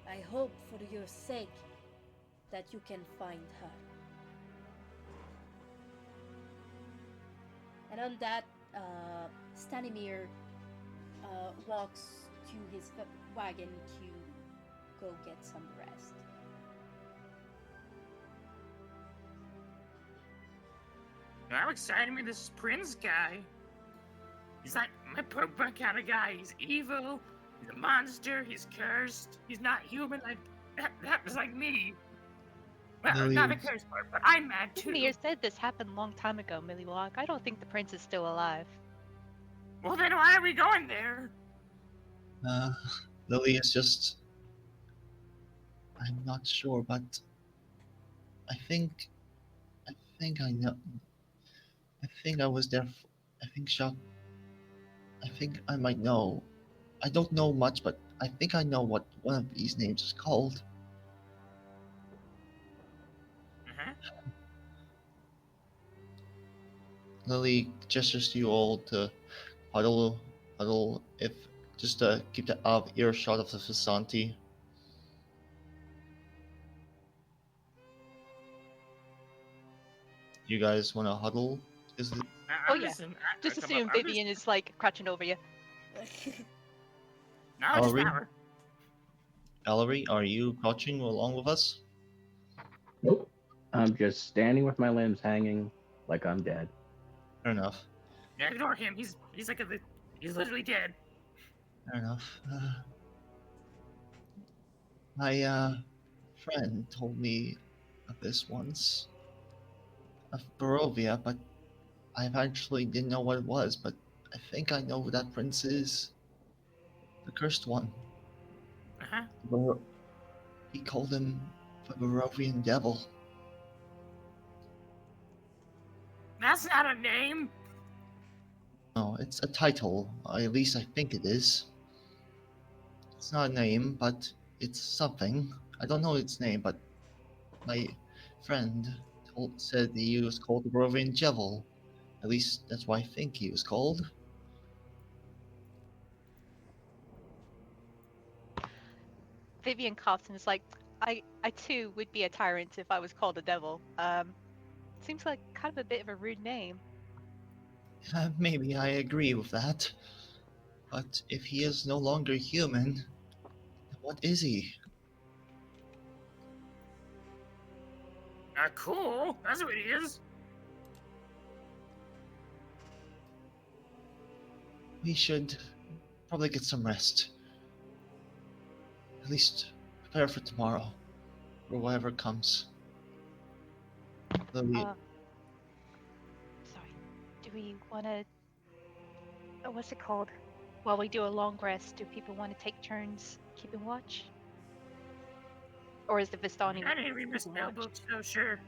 I hope for your sake that you can find her. And on that, Stanimir walks to his wagon to go get some rest. I'm excited to meet this prince guy. He's like my Pokemon kind of guy. He's evil. He's a monster. He's cursed. He's not human. That was like me. Well, not the Millions. cursed part, but I'm mad too. Mir said this happened a long time ago, Millywalk. I don't think the prince is still alive. Well, then why are we going there? Lily is just. I'm not sure, but I think. I think I know. I think I was there. I think Shock. I think I might know. I don't know much, but I think I know what one of these names is called. Uh-huh. Lily gestures to you all to huddle, if just to keep the out of earshot of the Visanti. You guys want to huddle? Is it? Oh, I'm yeah. Listen, Just come up, assume I'm Vivian is like crouching over you. Knowledge is Valerie? power. Valerie, are you crouching along with us? Nope. I'm just standing with my limbs hanging like I'm dead. Fair enough. Yeah, ignore him. He's he's literally dead. Fair enough. My friend told me of this once, of Barovia, but I actually didn't know what it was. But I think I know who that prince is. The cursed one. Uh-huh. He called him the Barovian devil. That's not a name. No, it's a title. At least I think it is. It's not a name, but it's something. I don't know its name, but my friend said he was called the Barovian devil. At least that's what I think he was called. Vivian coughs and is like, I too would be a tyrant if I was called a devil. Seems like kind of a bit of a rude name. Maybe I agree with that. But if he is no longer human, then what is he? Cool. That's what he is. We should probably get some rest. At least prepare for tomorrow, or whatever comes. Lily, Sorry. Do we want to... what's it called? While we do a long rest, do people want to take turns keeping watch? Or is the Vistani... I didn't read my spell book, so sure.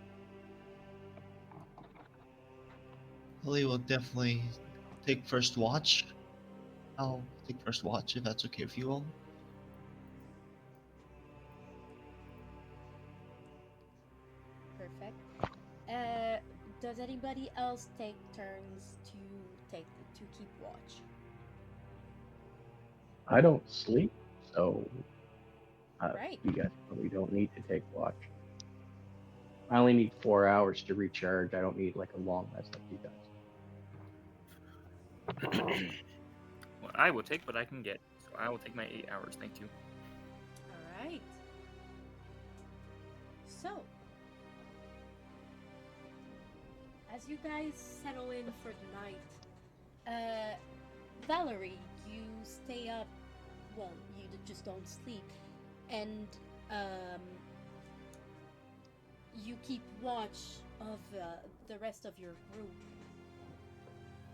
Lily will definitely take first watch. I'll take first watch if that's okay with you all. Perfect. Does anybody else take turns to keep watch? I don't sleep, so Right. you guys probably don't need to take watch. I only need 4 hours to recharge. I don't need like a long rest like you guys. Well, I will take what I can get. So I will take my 8 hours. Thank you. All right. So, as you guys settle in for the night, Valerie, you stay up. Well, you just don't sleep, and you keep watch of the rest of your group.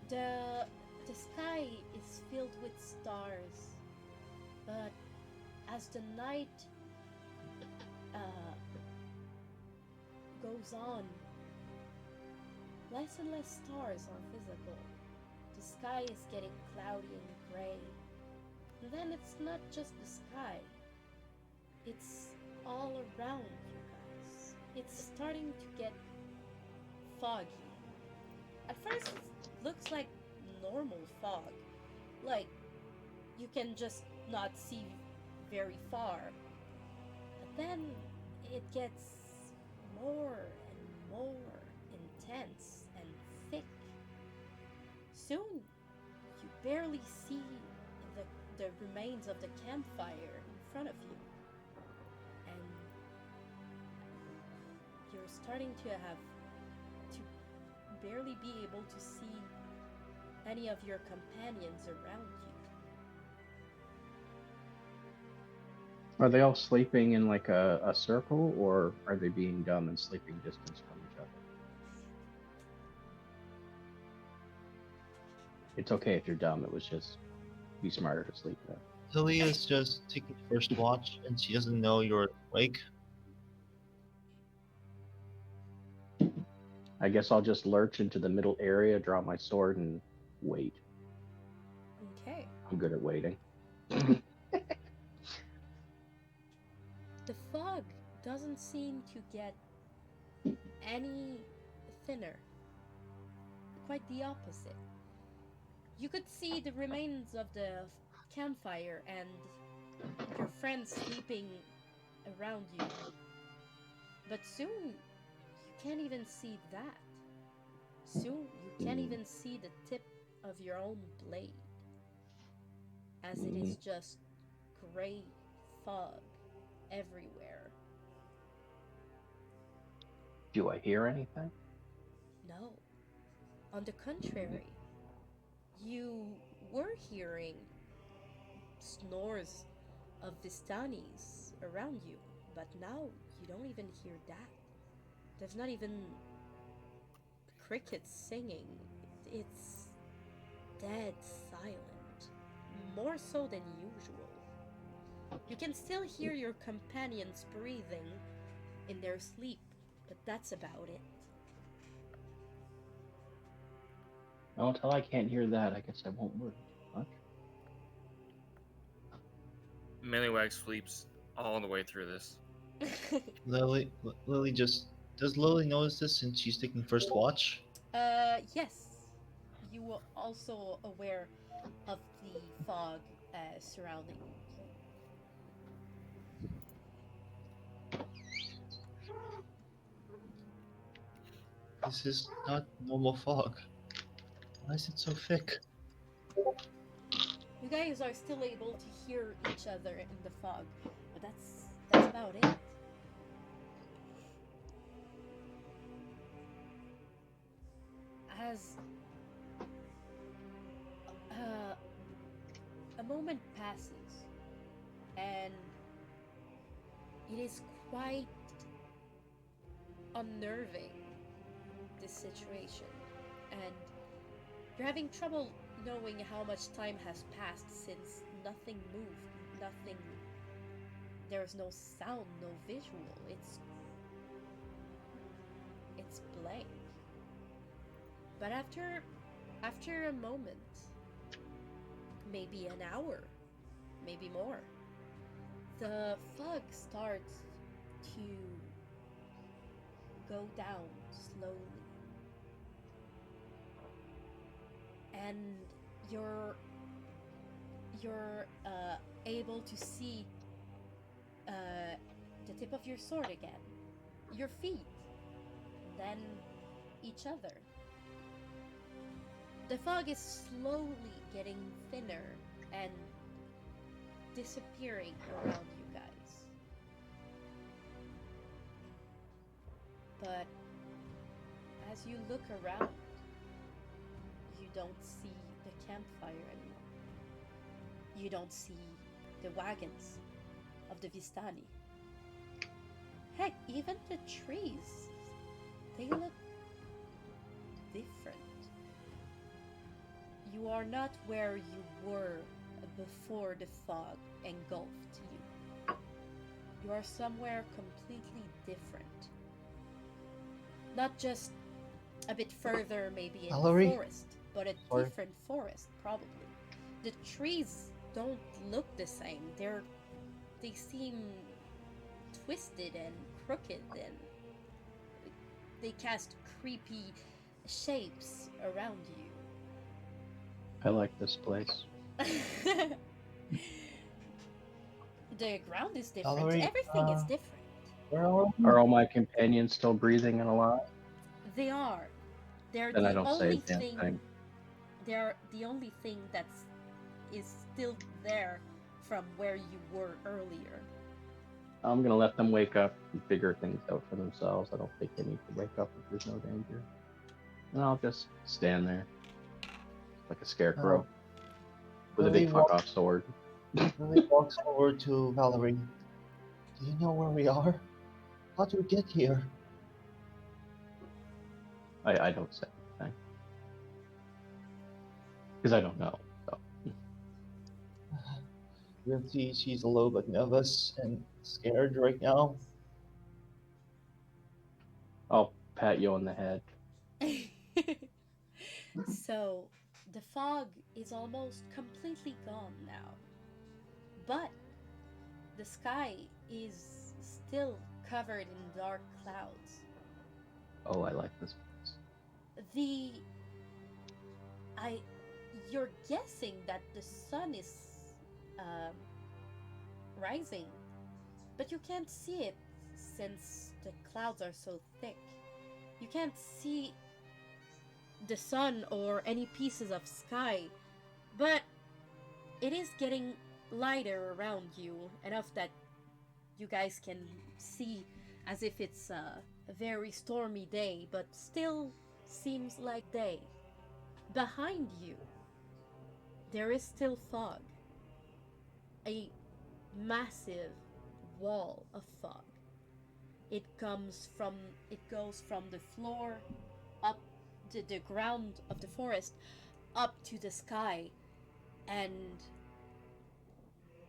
The sky is filled with stars, but as the night goes on, less and less stars are visible. The sky is getting cloudy and gray. And then it's not just the sky, it's all around you. it's starting to get foggy. At first, it looks like normal fog. Like, you can just not see very far. But then it gets more and more intense and thick. Soon, you barely see the remains of the campfire in front of you. And you're starting to have to barely be able to see any of your companions around you. Are they all sleeping in like a circle, or are they being dumb and sleeping distance from each other? It's okay if you're dumb. It was just be smarter to sleep there. Lily is just taking first watch, and she doesn't know you're awake. I guess I'll just lurch into the middle area, draw my sword, and wait. Okay. I'm good at waiting. The fog doesn't seem to get any thinner. Quite the opposite. You could see the remains of the campfire and your friends sleeping around you. But soon, you can't even see that. Soon, you can't even see the tip of your own blade, as it is just gray fog everywhere. Do I hear anything? No. On the contrary, you were hearing snores of Vistanis around you, but now you don't even hear that. There's not even crickets singing. It's dead silent, more so than usual. You can still hear your companions breathing in their sleep, but that's about it. Well, until I can't hear that, I guess I won't worry too much. Millywag sleeps all the way through this. Lily just does Lily notice this since she's taking first watch? Yes. You were also aware of the fog surrounding you. This is not normal fog. Why is it so thick? You guys are still able to hear each other in the fog, but that's about it. As uh, a moment passes, and it is quite unnerving, this situation, and you're having trouble knowing how much time has passed since nothing moved, nothing. There's no sound, no visual. It's blank. But after a moment, maybe an hour, maybe more, the fog starts to go down slowly. And you're able to see the tip of your sword again, your feet, then each other. The fog is slowly getting thinner and disappearing around you guys. But as you look around, you don't see the campfire anymore. You don't see the wagons of the Vistani. Heck, even the trees, they look different. You are not where you were before the fog engulfed you. You are somewhere completely different. Not just a bit further, maybe in the forest, but a different forest, probably. The trees don't look the same. They seem twisted and crooked, and they cast creepy shapes around I like this place. you. The ground is different. Valerie, Everything is different. where are we? Are all my companions still breathing and alive? They are. They're Then I the don't say a only damn thing. thing. They're the only thing that's is still there from where you were earlier. I'm gonna let them wake up and figure things out for themselves. I don't think they need to wake up if there's no danger. And I'll just stand there like a scarecrow with a Lily big fuck walks- off sword. Lily walks over to Valerie. Do you know where we are? How did we get here? I don't say anything because I don't know. So You can see she's a little bit nervous and scared right now. I'll pat you on the head. So, the fog is almost completely gone now. But the sky is still covered in dark clouds. Oh, I like this place. The I You're guessing that the sun is um, rising, but you can't see it since the clouds are so thick. You can't see the sun or any pieces of sky, but it is getting lighter around you enough that you guys can see as if it's a very stormy day, but still seems like day. Behind you, there is still fog. A massive wall of fog. It goes from the floor up to the ground of the forest up to the sky, and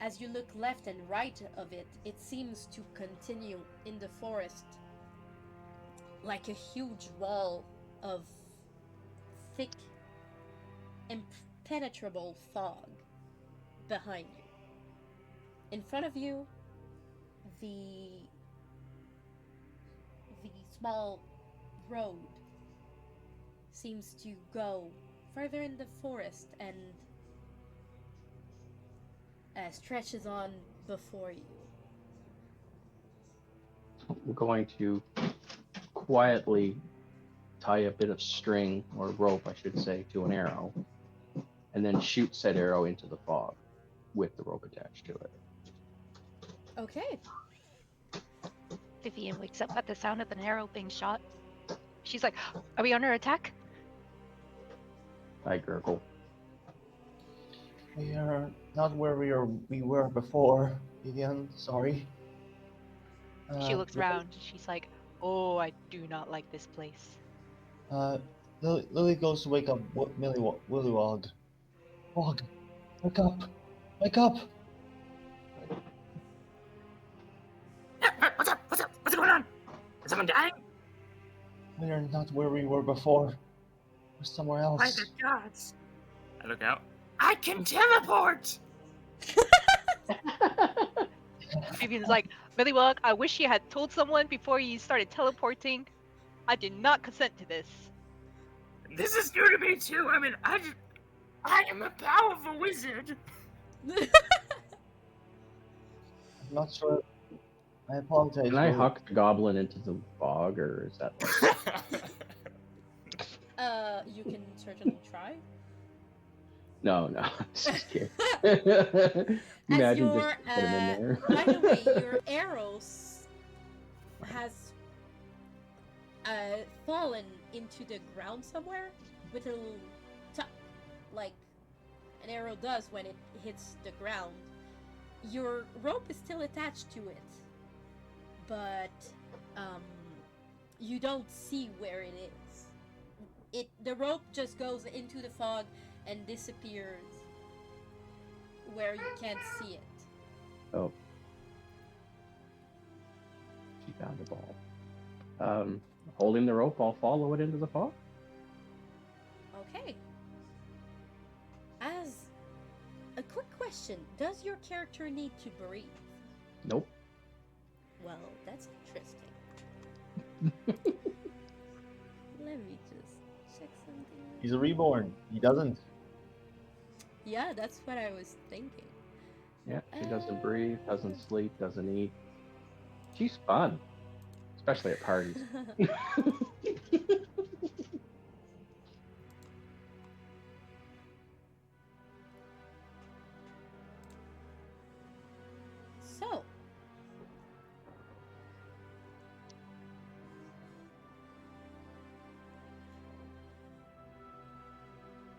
as you look left and right of it, it seems to continue in the forest like a huge wall of thick, impenetrable fog behind you. In front of you, the the small road seems to go further in the forest and stretches on before you. I'm going to quietly tie a bit of string, or rope, I should say, to an arrow, and then shoot said arrow into the fog with the rope attached to it. Okay. Vivian wakes up at the sound of an arrow being shot. She's like, "Are we under attack?" I gurgle. We are not where we were before. Vivian, sorry. She looks Lily- around. She's like, "Oh, I do not like this place." Lily goes to wake up Willywog. Wog, wake up! Wake up! What's up? What's up? What's going on? Is someone dying? We are not where we were before. We're somewhere By else. the gods! I look out. I can teleport! Vivian's like, "Billy Wog, I wish you had told someone before you started teleporting. I did not consent to this." This is new to me too. I mean, I am a powerful wizard. I'm not sure. I apologize. Can I Lily. huck the goblin into the fog, or is that like... You can certainly try. No, I'm just kidding. As Imagine your, just put him in there. by the way, your arrows has fallen into the ground somewhere with a little tuck, like an arrow does when it hits the ground. Your rope is still attached to it, but you don't see where it is. The rope just goes into the fog and disappears where you can't see it. Oh. She found the ball. Holding the rope, I'll follow it into the fog. Okay. As a quick question, does your character need to breathe? Nope. Well, that's interesting. He's a reborn. He doesn't. Yeah, that's what I was thinking. Yeah, she doesn't breathe, doesn't sleep, doesn't eat. She's fun, especially at parties. So,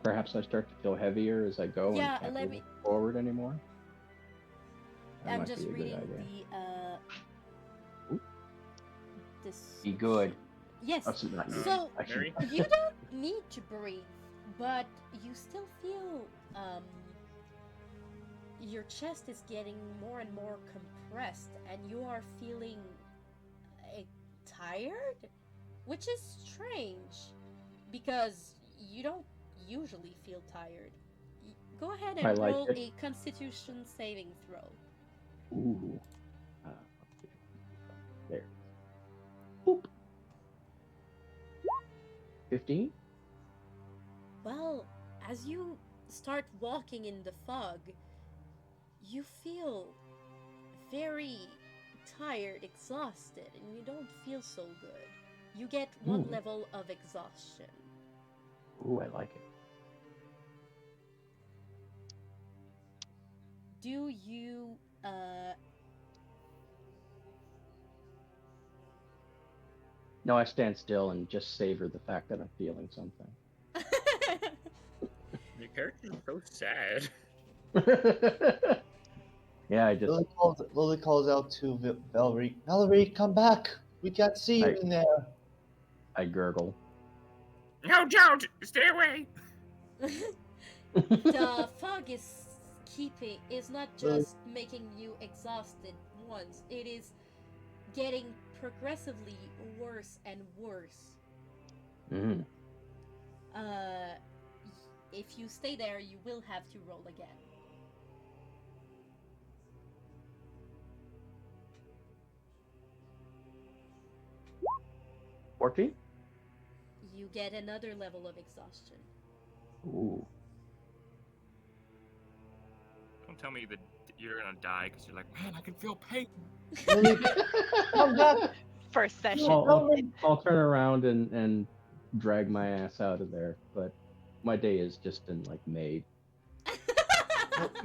Perhaps I start to feel heavier as I go yeah, and can't let move me. forward anymore. That I'm might just be a good reading idea. the Ooh. Be description. good. Yes. That's not good. So I should. Mary? you don't need to breathe, but you still feel your chest is getting more and more compressed, and you are feeling uh, tired, which is strange because you don't usually feel tired. Go ahead I and like roll it. a Constitution saving throw. Ooh. Okay. There. Boop. 15? Well, as you start walking in the fog, you feel very tired, exhausted, and you don't feel so good. You get one Ooh. level of exhaustion. Ooh, I like it. Do you No, I stand still and just savor the fact that I'm feeling something. Your character is so sad. Yeah, I just Lily calls out to Valerie. Valerie, come back. We can't see you I in there. I gurgle. No, don't! Stay away! the fog is not Lily, just making you exhausted once, it is getting progressively worse and worse. Mm. uh if you stay there, you will have to roll again. 14? You get another level of exhaustion. Ooh. Don't tell me that you're gonna die because you're like, man, I can feel pain. Lily, come back. First session. I'll turn around and drag my ass out of there, but my day has just been like made.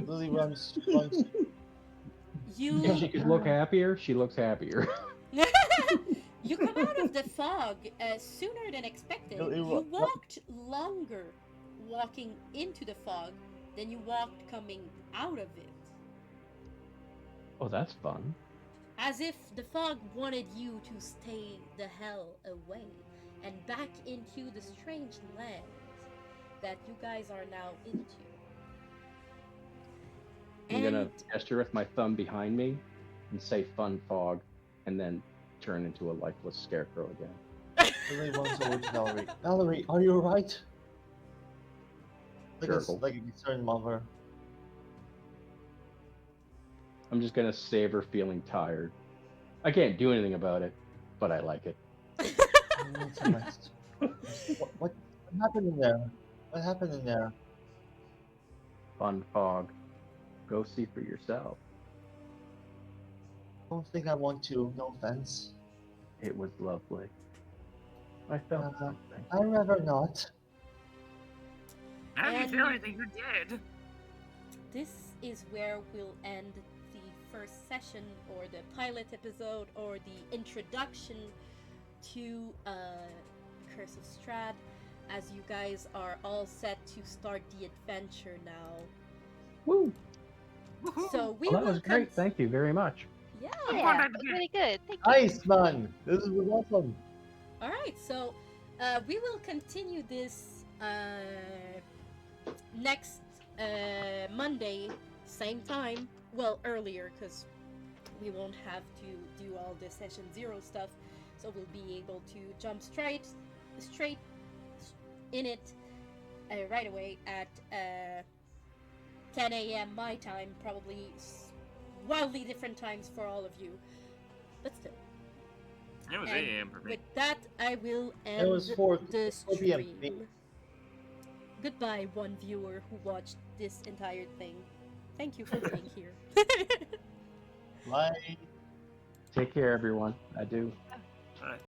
Lily runs. If you she could look happier, she looks happier. you come out of the fog sooner than expected. You walked longer walking into the fog than you walked coming out of it. Oh, that's fun. As if the fog wanted you to stay the hell away and back into the strange land that you guys are now into. I'm gonna And gesture with my thumb behind me and say "fun fog," and then turn into a lifeless scarecrow again. Lily runs over to Valerie. Valerie, are you alright? Gurgle. Like a concerned mother. I'm just gonna savor feeling tired. I can't do anything about it, but I like it. I need some rest. What happened in there? What happened in there? Fun fog. Go see for yourself. I don't think I want to. No offense. It was lovely. I felt something. I'd rather not. How do you And- feel anything? You're dead. this is where we'll end the first session, or the pilot episode, or the introduction to Curse of Strahd, as you guys are all set to start the adventure now. Woo! So we Well, that will was great. Thank you very much. Yeah. Yeah, that's really good. Thank you. Nice, man. This was awesome. All right. So we will continue this next Monday, same time. Well, earlier, because we won't have to do all the session 0 stuff, so we'll be able to jump straight in it right away at 10 a.m. my time, probably wildly different times for all of you, but still. It was And 8 a.m. for me. with that, I will end It was 4 the 4 p.m. stream. Goodbye, one viewer who watched this entire thing. Thank you for being here. Bye. Take care, everyone. I do. All right.